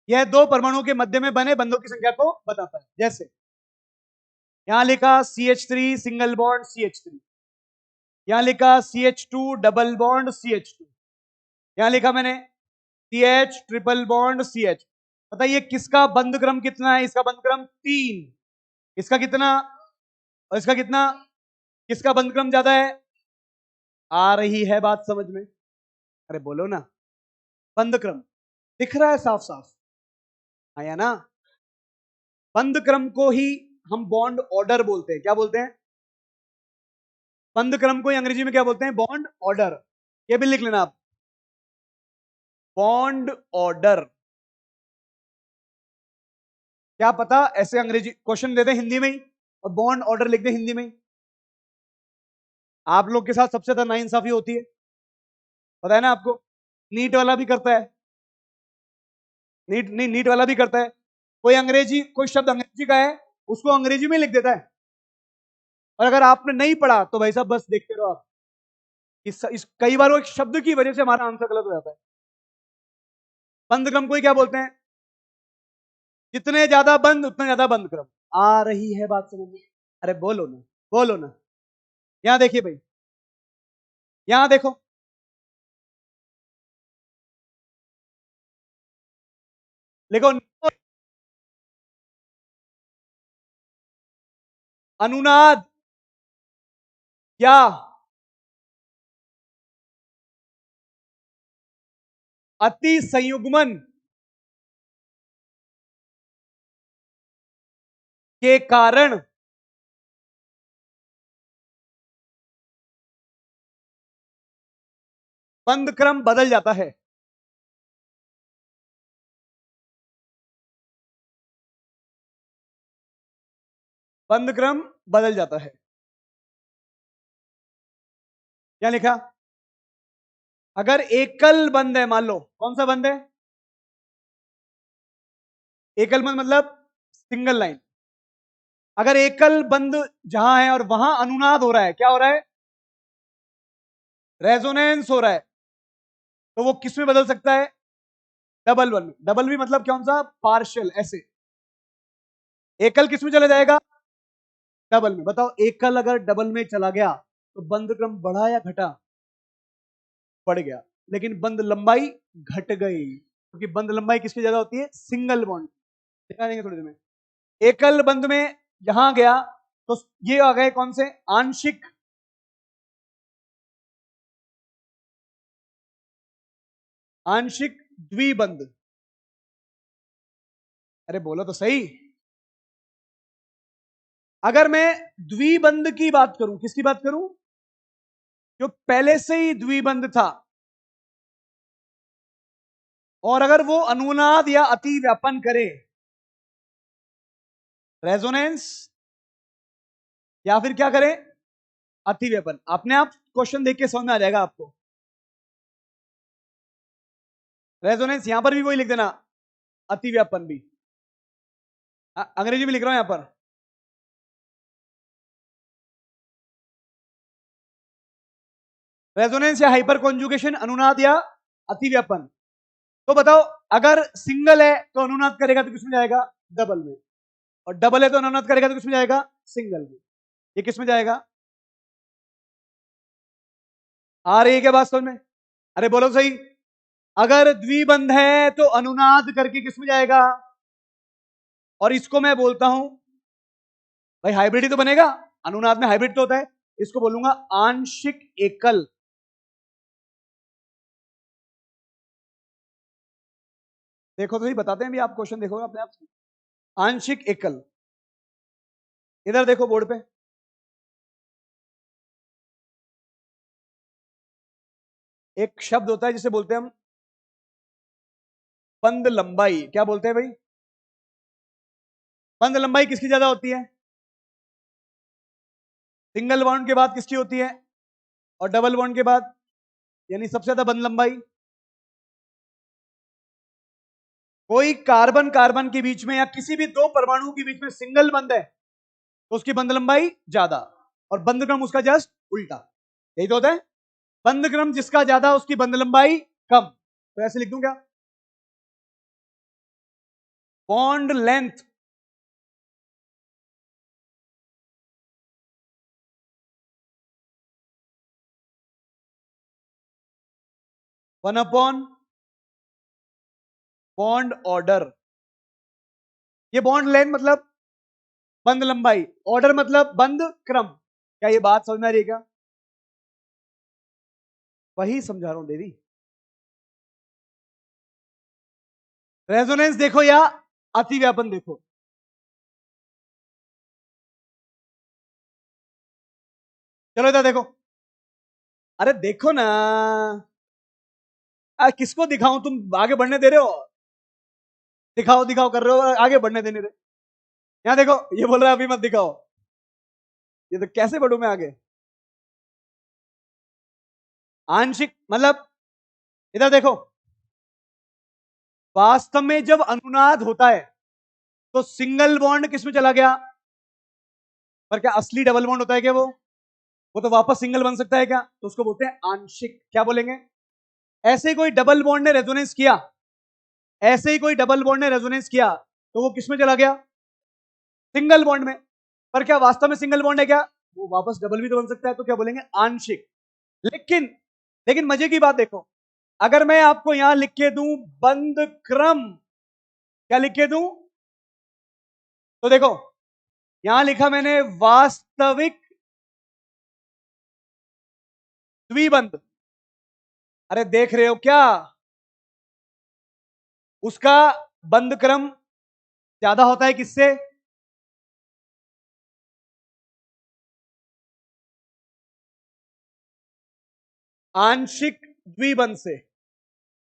यह 2 परमाणुओं के मध्य में बने बंधों की संख्या को बताता है। जैसे यहां लिखा CH3 सिंगल बॉन्ड CH3, यहां लिखा CH2 डबल बॉन्ड CH2, यहां लिखा मैंने CH ट्रिपल बॉन्ड CH। बताइए किसका बंध क्रम कितना है, इसका बंध क्रम 3, इसका कितना, और इसका कितना, किसका बंध क्रम ज्यादा है। आ रही है बात समझ में, अरे बोलो ना, बंध क्रम दिख रहा है साफ साफ, आया ना। बंध क्रम को ही हम बॉन्ड ऑर्डर बोलते हैं, क्या बोलते हैं, बंध क्रम को ही अंग्रेजी में क्या बोलते हैं, बॉन्ड ऑर्डर। ये भी लिख लेना आप, बॉन्ड ऑर्डर। क्या पता ऐसे अंग्रेजी क्वेश्चन देते हिंदी में ही और बॉन्ड ऑर्डर लिख दे हिंदी में ही। आप लोग के साथ सबसे ज्यादा नाइंसाफी होती है, पता है ना आपको। नीट वाला भी करता है, नीट नहीं, नीट वाला भी करता है, कोई अंग्रेजी, कोई शब्द अंग्रेजी का है उसको अंग्रेजी में लिख देता है, और अगर आपने नहीं पढ़ा तो भाई साहब बस देखते रहो आप। कई बार वो एक शब्द की वजह से हमारा आंसर गलत हो जाता है। बंद क्रम को ही क्या बोलते हैं, जितने ज्यादा बंद उतने ज्यादा बंद क्रम। आ रही है बात समझ में, अरे बोलो ना, बोलो ना। यहां देखिए भाई, यहां देखो, लिखो, अनुनाद या अति संयुग्मन के कारण बंद क्रम बदल जाता है। बंद क्रम बदल जाता है, क्या लिखा, अगर एकल बंद है, मान लो कौन सा बंद है, एकल बंद मतलब सिंगल लाइन। अगर एकल बंद जहां है और वहां अनुनाद हो रहा है, क्या हो रहा है? रेजोनेंस हो रहा है, तो वो किस में बदल सकता है? डबल वन में। डबल भी मतलब कौन सा? पार्शियल, ऐसे। एकल किस में चला जाएगा? डबल में। बताओ, एकल अगर डबल में चला गया तो बंद क्रम बढ़ा या घटा? बढ़ गया। लेकिन बंद लंबाई घट गई, क्योंकि बंद लंबाई किसकी ज्यादा होती है? Single bond. दिखा देंगे थोड़ी देर में। एकल बंद में यहां गया तो ये आ गए कौन से? आंशिक। आंशिक द्विबंध। अरे बोलो तो सही। अगर मैं द्विबंध की बात करूं, किसकी बात करूं? जो पहले से ही द्विबंध था, और अगर वो अनुनाद या अति व्यापन करे, रेजोनेंस, या फिर क्या करे? अति व्यापन। अपने आप क्वेश्चन देख के समझ में आ जाएगा आपको। रेजोनेंस यहां पर भी वही लिख देना, अति व्यापन भी। अंग्रेजी में लिख रहा हूं यहां पर। रेजोनेंस या हाइपर कॉन्जुगेशन, अनुनाद या अति व्यापन। तो बताओ, अगर सिंगल है तो अनुनाद करेगा तो किसमें जाएगा? डबल में। और डबल है तो अनुनाद करेगा तो किसमें जाएगा? सिंगल में। ये किसमें जाएगा? आ रही है क्या बात समझ में? अरे बोलो सही। अगर द्विबंध है तो अनुनाद करके किसमें जाएगा? और इसको मैं बोलता हूं, भाई हाइब्रिड ही तो बनेगा, अनुनाद में हाइब्रिड तो होता है। इसको बोलूंगा आंशिक एकल। देखो तो सही, बताते हैं भी आप, क्वेश्चन देखोगे अपने आप से। आंशिक एकल। इधर देखो बोर्ड पे। एक शब्द होता है जिसे बोलते हैं हम बंद लंबाई। क्या बोलते हैं भाई? बंद लंबाई किसकी ज्यादा होती है? सिंगल बॉन्ड के बाद किसकी होती है? और डबल बॉन्ड के बाद? यानी सबसे ज्यादा बंद लंबाई। कोई कार्बन कार्बन के बीच में या किसी भी दो परमाणु के बीच में सिंगल बंद है तो उसकी बंद लंबाई ज्यादा, और बंद क्रम उसका जस्ट उल्टा। यही तो होता है। बंद क्रम जिसका ज्यादा उसकी बंद लंबाई कम। तो ऐसे लिख दूं क्या? Bond length one upon bond order. ये बॉन्ड लेंथ मतलब बंद लंबाई, ऑर्डर मतलब बंद क्रम। क्या ये बात समझ में आ रही है क्या? वही समझा रहा हूं देवी। रेजोनेंस देखो या अति व्यापन देखो। चलो इधर देखो। अरे देखो ना, किसको दिखाऊं? तुम आगे बढ़ने दे रहे हो? दिखाओ दिखाओ कर रहे हो, आगे बढ़ने देने रहे। यहां देखो, ये बोल रहा है अभी मत दिखाओ। ये तो कैसे बढ़ू मैं आगे? आंशिक मतलब, इधर देखो, वास्तव में जब अनुनाद होता है तो सिंगल बॉन्ड किसमें चला गया? पर क्या असली डबल बॉन्ड होता है क्या वो तो वापस सिंगल बन सकता है क्या? तो उसको बोलते हैं आंशिक। क्या बोलेंगे? ऐसे ही कोई डबल बॉन्ड ने रेजोनेंस किया, ऐसे ही कोई डबल बॉन्ड ने रेजोनेंस किया, तो वो किसमें चला गया? सिंगल बॉन्ड में। पर क्या वास्तव में सिंगल बॉन्ड है क्या? वो वापस डबल भी तो बन सकता है, तो क्या बोलेंगे? आंशिक। लेकिन लेकिन मजे की बात देखो, अगर मैं आपको यहां लिख के दूं बंद क्रम, क्या लिख के दूं? तो देखो, यहां लिखा मैंने वास्तविक द्विबंध। अरे देख रहे हो क्या? उसका बंद क्रम ज्यादा होता है किससे? आंशिक द्विबंध से।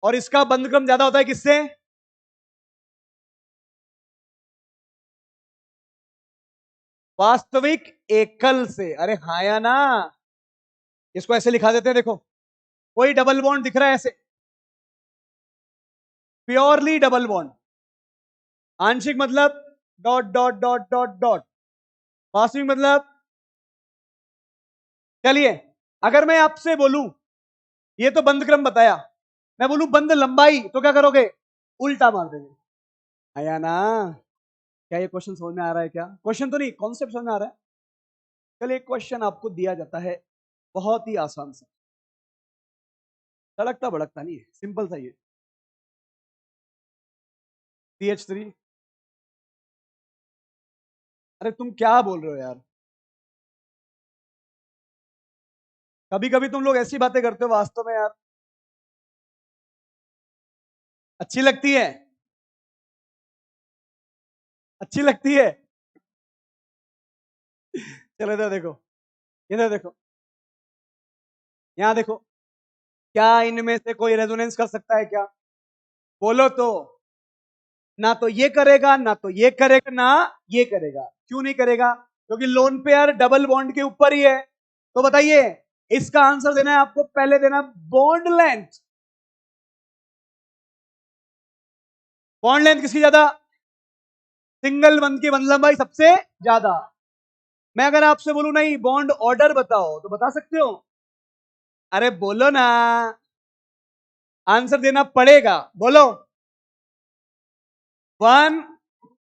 और इसका बंद क्रम ज्यादा होता है किससे? वास्तविक एकल से। अरे हाँ या ना? इसको ऐसे लिखा देते हैं, देखो, कोई डबल बॉन्ड दिख रहा है ऐसे, प्योरली डबल बॉन्ड, आंशिक मतलब dot dot dot dot dot, वास्तविक मतलब, चलिए अगर मैं आपसे बोलूं ये तो बंद क्रम बताया, मैं बोलूं बंद लंबाई तो क्या करोगे? उल्टा मार देंगे। आया ना? क्या ये क्वेश्चन समझ में आ रहा है? क्या क्वेश्चन तो नहीं, कॉन्सेप्ट समझ में आ रहा है? चलिए एक क्वेश्चन आपको दिया जाता है बहुत ही आसान सा, तड़कता भड़कता नहीं है, सिंपल सा ये। CH3। अरे तुम क्या बोल रहे हो यार? कभी कभी तुम लोग ऐसी बातें करते हो वास्तव में यार, अच्छी लगती है, अच्छी लगती है। चलो इधर देखो, इधर देखो, यहां देखो, क्या इनमें से कोई रेजोनेंस कर सकता है क्या? बोलो तो। ना तो ये करेगा, ना तो ये करेगा, ना ये करेगा। क्यों नहीं करेगा? क्योंकि लोन पेयर डबल बॉन्ड के ऊपर ही है। तो बताइए, इसका आंसर देना है आपको, पहले देना बॉन्ड लेंथ। बॉन्ड लेंथ किसकी ज्यादा? सिंगल बंद की बंद लंबाई सबसे ज्यादा। मैं अगर आपसे बोलूं नहीं बॉन्ड ऑर्डर बताओ तो बता सकते हो? अरे बोलो ना, आंसर देना पड़ेगा, बोलो। 1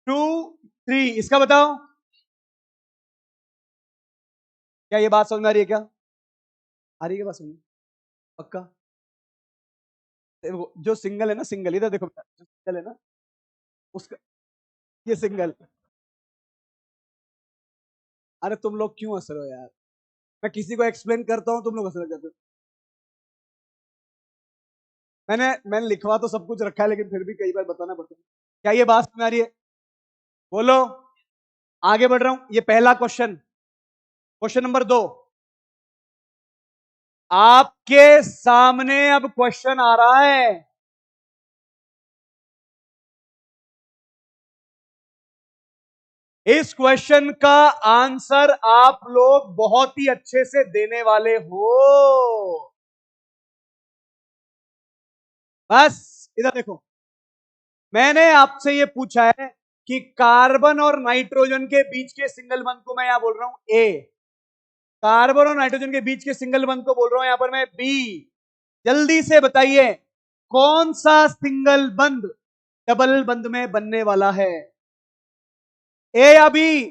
2 3, इसका बताओ। क्या ये बात समझ में आ रही है? क्या आ रही है? बात समझ? पक्का? जो सिंगल है ना, सिंगल, इधर देखो, जो सिंगल है ना उसका, ये सिंगल। अरे तुम लोग क्यों हंस रहे हो यार? मैं किसी को एक्सप्लेन करता हूं, तुम लोग हंसने लग जाते हो। मैंने लिखवा तो सब कुछ रखा है, लेकिन फिर भी कई बार बताना पड़ता है। क्या ये बात समझ आ रही है? बोलो। आगे बढ़ रहा हूं, ये पहला क्वेश्चन। क्वेश्चन नंबर 2, आपके सामने अब क्वेश्चन आ रहा है। इस क्वेश्चन का आंसर आप लोग बहुत ही अच्छे से देने वाले हो। बस इधर देखो, मैंने आपसे ये पूछा है कि कार्बन और नाइट्रोजन के बीच के सिंगल बंध को मैं यहां बोल रहा हूं ए, कार्बन और नाइट्रोजन के बीच के सिंगल बंध को बोल रहा हूं यहां पर मैं बी। जल्दी से बताइए, कौन सा सिंगल बंध डबल बंध में बनने वाला है? ए या बी?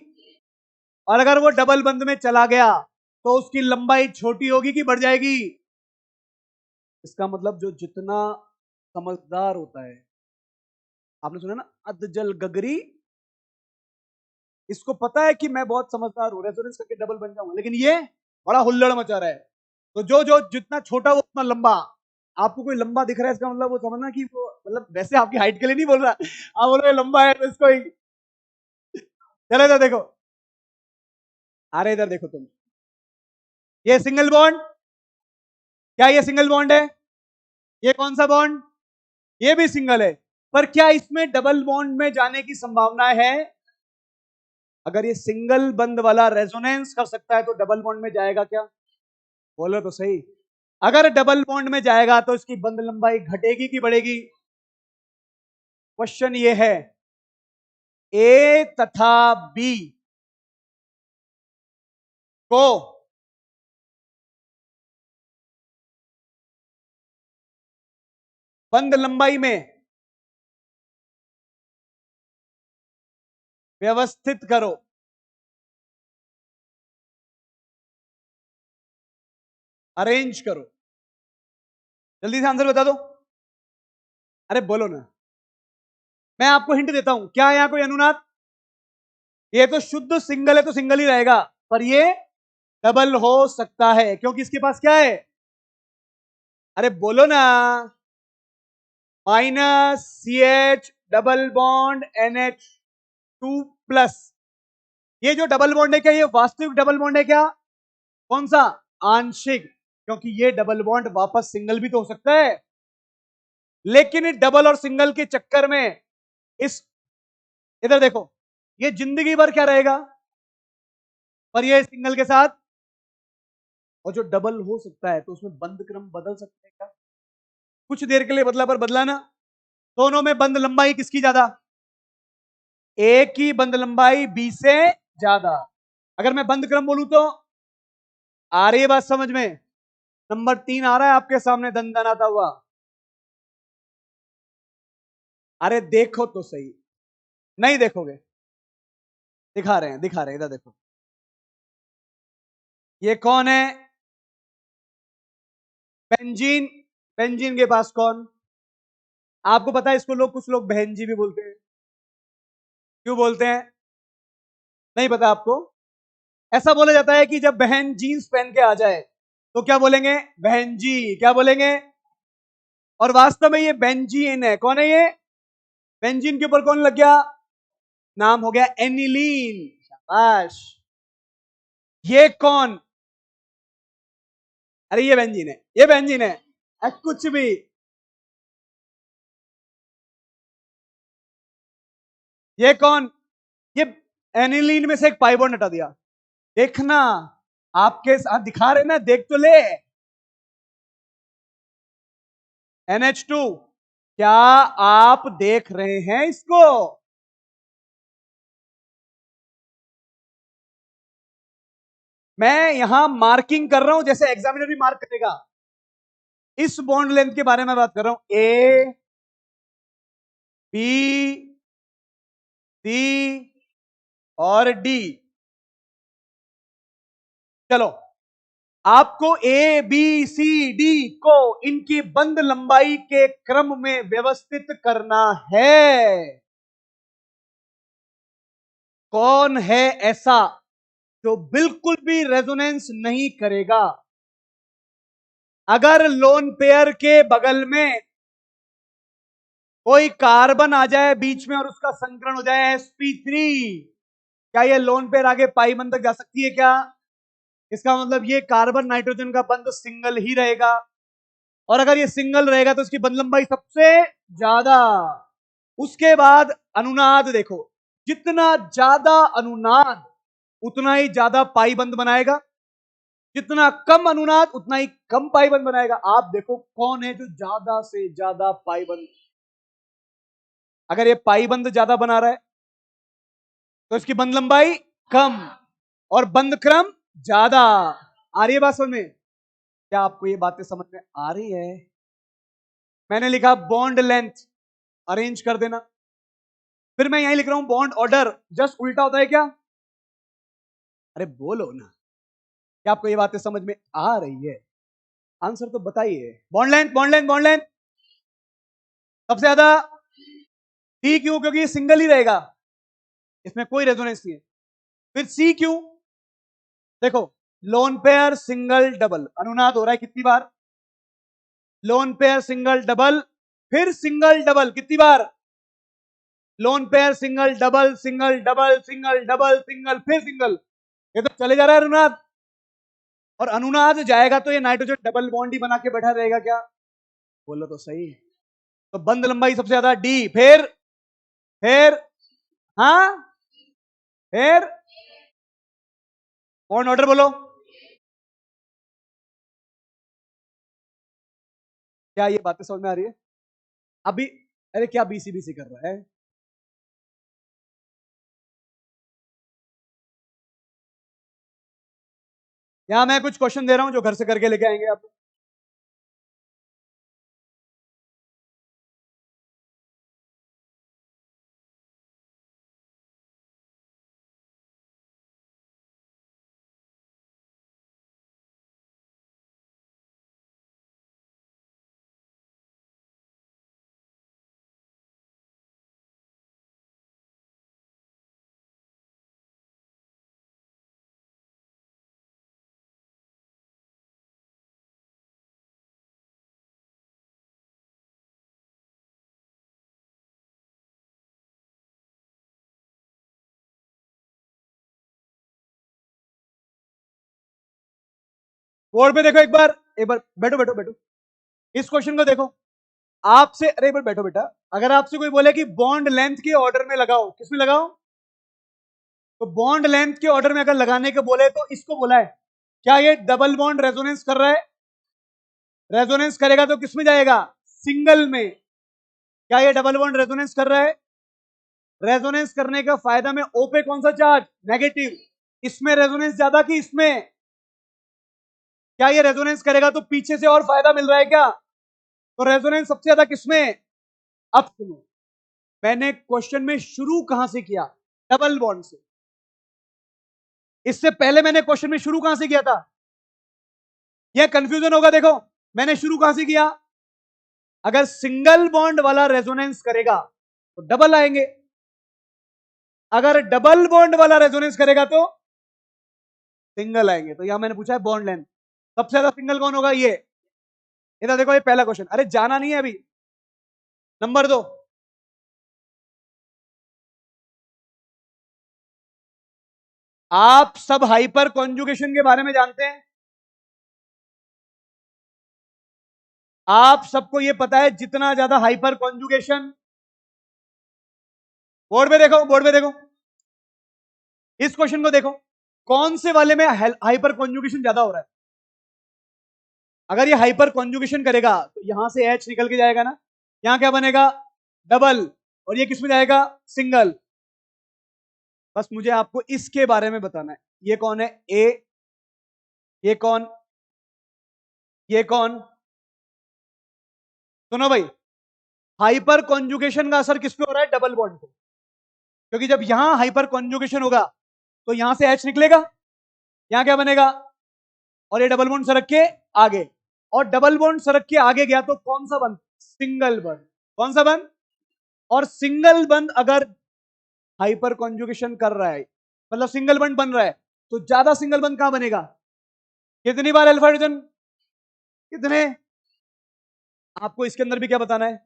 और अगर वो डबल बंध में चला गया तो उसकी लंबाई छोटी होगी कि बढ़ जाएगी? इसका मतलब जो जितना समझदार होता है, आपने सुना ना, अधजल गगरी, इसको पता है कि मैं बहुत समझदार हूं, रेजोनेंस करके डबल बन जाऊंगा, लेकिन ये बड़ा हुल्लड़ मचा रहा है। तो जो जो जितना छोटा वो उतना लंबा। आपको कोई लंबा दिख रहा है, इसका मतलब वो समझना कि वो, मतलब वैसे आपकी हाइट के लिए नहीं बोल रहा, आप बोल रहे हो लंबा है तो इसको ही। चलो इधर देखो, अरे इधर देखो तुम, ये सिंगल बॉन्ड, क्या ये सिंगल बॉन्ड है? ये कौन सा बॉन्ड? ये भी सिंगल है। पर क्या इसमें डबल बॉन्ड में जाने की संभावना है? अगर ये सिंगल बंद वाला रेजोनेंस कर सकता है तो डबल बॉन्ड में जाएगा क्या? बोलो तो सही। अगर डबल बॉन्ड में जाएगा तो इसकी बंद लंबाई घटेगी कि बढ़ेगी? क्वेश्चन ये है, ए तथा बी को बंद लंबाई में व्यवस्थित करो। अरेंज करो। जल्दी से आंसर बता दो। अरे बोलो ना। मैं आपको हिंट देता हूं, क्या है यहां कोई अनुनाद? ये तो शुद्ध सिंगल है तो सिंगल ही रहेगा, पर ये डबल हो सकता है क्योंकि इसके पास क्या है? अरे बोलो ना। -CH double bond NH2+। ये जो डबल बॉन्ड है, क्या ये वास्तविक डबल बॉन्ड है क्या? कौन सा? आंशिक, क्योंकि ये डबल बॉन्ड वापस सिंगल भी तो हो सकता है। लेकिन इस डबल और सिंगल के चक्कर में इस, इधर देखो, ये जिंदगी भर क्या रहेगा? पर ये सिंगल के साथ, और जो डबल हो सकता है तो उसमें बंद क्रम बदल सकते हैं क्या? कुछ देर के लिए बदला, पर बदला ना। दोनों में बंद लंबाई किसकी ज्यादा? ए की बंद लंबाई बी से ज्यादा। अगर मैं बंद क्रम बोलूं तो आ रही है बात समझ में? नंबर 3 आ रहा है आपके सामने दंदनाता हुआ। अरे देखो तो सही, नहीं देखोगे? दिखा रहे हैं, इधर देखो। ये कौन है? बेंजीन। बेंजीन के पास कौन? आपको पता है इसको लोग, कुछ लोग बहन जी भी बोलते हैं। क्यों बोलते हैं? नहीं पता आपको? ऐसा बोला जाता है कि जब बहन जीन्स पहन के आ जाए तो क्या बोलेंगे? बहन जी। क्या बोलेंगे? और वास्तव में ये बेंजीन है। कौन है ये? बेंजीन के ऊपर कौन लग गया? नाम हो गया एनिलीन। शाबाश। ये कौन? अरे ये बेंजीन है, ये बेंजीन है। कुछ भी। ये कौन? ये एनिलीन में से एक पाई बॉन्ड हटा दिया। देखना, आपके साथ दिखा रहे ना, देख तो ले। NH2। क्या आप देख रहे हैं इसको? मैं यहां मार्किंग कर रहा हूं जैसे एग्जामिनर भी मार्क करेगा। इस बॉन्ड लेंथ के बारे में बात कर रहा हूं। ए, बी, सी और डी। चलो, आपको ए बी सी डी को इनकी बंद लंबाई के क्रम में व्यवस्थित करना है। कौन है ऐसा जो बिल्कुल भी रेजोनेंस नहीं करेगा? अगर लोन पेयर के बगल में कोई कार्बन आ जाए बीच में और उसका संकरण हो जाए sp3, क्या ये लोन पेयर आगे पाई बंद तक जा सकती है क्या? इसका मतलब ये कार्बन नाइट्रोजन का बंध सिंगल ही रहेगा, और अगर ये सिंगल रहेगा तो इसकी बंध लंबाई सबसे ज्यादा। उसके बाद अनुनाद देखो, जितना ज्यादा अनुनाद उतना ही ज्यादा पाई बंद बनाएगा, जितना कम अनुनाद उतना ही कम पाई बंद बनाएगा। आप देखो कौन है जो ज्यादा से ज्यादा पाई बंद। अगर ये पाई बंद ज्यादा बना रहा है तो इसकी बंद लंबाई कम और बंद क्रम ज्यादा। आ रही है बात समझ में? क्या आपको ये बातें समझ में आ रही है? मैंने लिखा बॉन्ड लेंथ, अरेंज कर देना। फिर मैं यहीं लिख रहा हूं बॉन्ड ऑर्डर, जस्ट उल्टा होता है क्या? अरे बोलो ना, क्या आपको ये बातें समझ में आ रही है? आंसर तो बताइए। Bond length, bond length, bond length सबसे ज्यादा। डी क्यों? क्योंकि ये सिंगल ही रहेगा, इसमें कोई रेजोनेंस नहीं है। फिर सी क्यों? देखो, लोन पेयर सिंगल डबल अनुनाद हो रहा है कितनी बार? लोन पेयर सिंगल डबल, फिर सिंगल डबल कितनी बार? Lone pair single double, single double, single double, single, फिर सिंगल। ये तो चले जा रहा है अनुनाद। और अनुनाद जाएगा तो ये नाइट्रोजन डबल बॉन्ड ही बना के बैठा रहेगा क्या? बोलो तो सही। तो बंद लंबाई सबसे ज्यादा डी। फिर हाँ, फिर बॉन्ड ऑर्डर बोलो। क्या ये बातें समझ में आ रही है अभी? अरे क्या बीसी बीसी कर रहा है? यहां मैं कुछ क्वेश्चन दे रहा हूं जो घर से करके लेके आएंगे आप। बोर्ड पे देखो एक बार बैठो बैठो बैठो। इस क्वेश्चन को देखो। आपसे, अरे एक बार बैठो बेटा। अगर आपसे कोई बोले कि बॉन्ड लेंथ के ऑर्डर में लगाओ, किसमें लगाओ? तो बॉन्ड लेंथ के ऑर्डर में अगर लगाने के बोले तो इसको बोला है। क्या ये डबल बॉन्ड रेजोनेंस कर रहा है? रेजोनेंस करेगा तो किसमें जाएगा? सिंगल में। क्या ये डबल बॉन्ड रेजोनेंस कर रहा है? रेजोनेंस करने का फायदा में ओ पे कौन सा चार्ज, नेगेटिव। इसमें रेजोनेंस ज्यादा कि इसमें, क्या ये रेजोनेंस करेगा तो पीछे से और फायदा मिल रहा है क्या, तो रेजोनेंस सबसे ज्यादा किसमें। अब सुनो, मैंने क्वेश्चन में शुरू कहां से किया, डबल बॉन्ड से। इससे पहले मैंने क्वेश्चन में शुरू कहां से किया था, यह कंफ्यूजन होगा। देखो मैंने शुरू कहां से किया, अगर सिंगल बॉन्ड वाला रेजोनेंस करेगा तो डबल आएंगे, अगर डबल बॉन्ड वाला रेजोनेंस करेगा तो सिंगल आएंगे। तो यहां मैंने पूछा है बॉन्ड लेंथ, सबसे ज्यादा सिंगल कौन होगा, ये। इधर देखो, ये पहला क्वेश्चन, अरे जाना नहीं है अभी। नंबर 2, आप सब हाइपर कॉन्जुगेशन के बारे में जानते हैं, आप सबको यह पता है जितना ज्यादा हाइपर कॉन्जुगेशन, बोर्ड पे देखो, बोर्ड पे देखो, इस क्वेश्चन को देखो, कौन से वाले में हाइपर कॉन्जुगेशन ज्यादा हो रहा है। अगर ये हाइपर कॉन्जुगेशन करेगा तो यहां से एच निकल के जाएगा ना, यहां क्या बनेगा, डबल, और ये किसमें जाएगा, सिंगल। बस मुझे आपको इसके बारे में बताना है, ये कौन है, ए, ये कौन, ये कौन। सुनो भाई, हाइपर कॉन्जुगेशन का असर किस पे हो रहा है, डबल बॉन्ड पे, क्योंकि जब यहां हाइपर कॉन्जुगेशन होगा तो यहां से एच निकलेगा, यहां क्या बनेगा, और ये डबल बॉन्ड सरक के आगे, और डबल बॉन्ड सरक के आगे गया तो कौन सा बंद, सिंगल बंद। कौन सा बंद, और सिंगल बंद अगर हाइपर कॉन्जुगेशन कर रहा है, मतलब सिंगल बंद बन रहा है, तो ज्यादा सिंगल बंद कहां बनेगा, कितनी बार अल्फा हाइड्रोजन, कितने। आपको इसके अंदर भी क्या बताना है,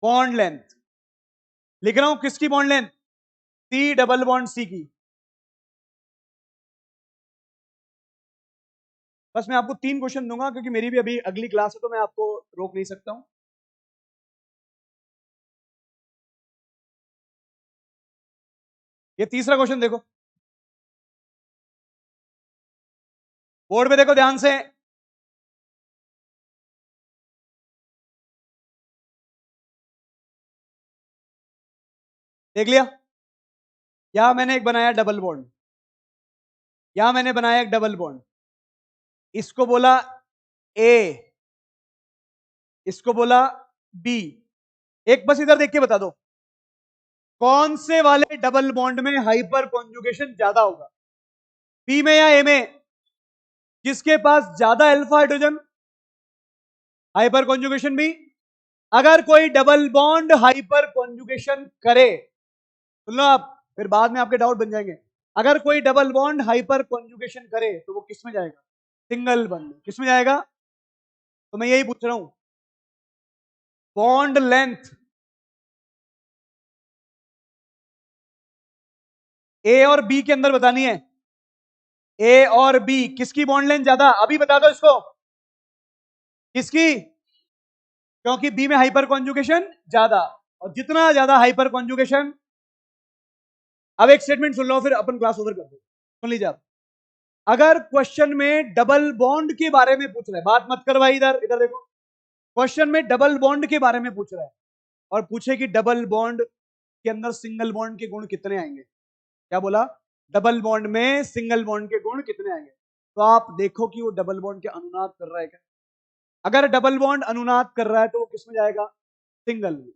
बॉन्ड लेंथ। लिख रहा हूं किसकी bond length, C double bond C की। बस मैं आपको 3 क्वेश्चन दूंगा क्योंकि मेरी भी अभी अगली क्लास है, तो मैं आपको रोक नहीं सकता हूं। ये तीसरा क्वेश्चन देखो, बोर्ड पे देखो ध्यान से, देख लिया। यहां मैंने एक बनाया डबल बॉन्ड, यहां मैंने बनाया एक डबल बॉन्ड, इसको बोला ए, इसको बोला बी। एक बस इधर देख के बता दो, कौन से वाले डबल बॉन्ड में हाइपर कॉन्जुगेशन ज्यादा होगा, बी में या ए में। जिसके पास ज्यादा अल्फा हाइड्रोजन, हाइपर कॉन्जुगेशन भी। अगर कोई डबल बॉन्ड हाइपर कॉन्जुगेशन करे, सुन लो आप, फिर बाद में आपके डाउट बन जाएंगे। अगर कोई डबल बॉन्ड हाइपर कॉन्जुगेशन करे तो वो किस में जाएगा, सिंगल बॉन्ड, किस में जाएगा। तो मैं यही पूछ रहा हूं, बॉन्ड लेंथ ए और बी के अंदर बतानी है, ए और बी किसकी बॉन्ड लेंथ ज्यादा, अभी बता दो इसको, किसकी, क्योंकि बी में हाइपर कॉन्जुगेशन ज्यादा, और जितना ज्यादा हाइपर कॉन्जुगेशन। अब एक स्टेटमेंट सुन लो फिर अपन क्लास ओवर कर दो, सुन लीजिए आप। अगर क्वेश्चन में डबल बॉन्ड के बारे में पूछ रहा है, बात मत कर भाई, इधर इधर देखो, क्वेश्चन में डबल बॉन्ड के बारे में पूछ रहा है और पूछे कि डबल बॉन्ड के अंदर सिंगल बॉन्ड के गुण कितने आएंगे, क्या बोला, डबल बॉन्ड में सिंगल बॉन्ड के गुण कितने आएंगे, तो आप देखो कि वो डबल बॉन्ड के अनुनाद कर रहा है क्या। अगर डबल बॉन्ड अनुनाद कर रहा है तो वो किस में जाएगा, सिंगल में।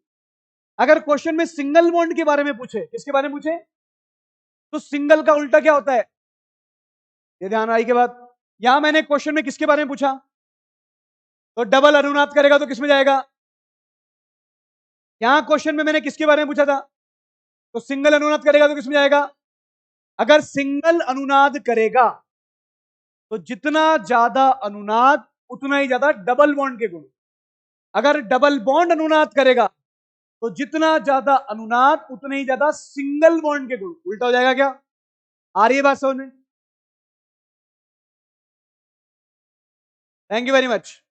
अगर क्वेश्चन में सिंगल बॉन्ड के बारे में पूछे, किसके बारे में पूछे, तो सिंगल का उल्टा क्या होता है, ये ध्यान आई के बाद। यहां मैंने क्वेश्चन में किसके बारे में पूछा, तो डबल अनुनाद करेगा तो किसमें जाएगा। यहां क्वेश्चन में मैंने किसके बारे में पूछा था, तो सिंगल अनुनाद करेगा तो किसमें जाएगा। अगर सिंगल अनुनाद करेगा तो जितना ज्यादा अनुनाद उतना ही ज्यादा डबल बॉन्ड के गुण। अगर डबल बॉन्ड अनुनाद करेगा तो जितना ज्यादा अनुनाद उतने ही ज्यादा सिंगल बॉन्ड के गुण। उल्टा हो जाएगा क्या, आ रही है बात समझ में। Thank you very much.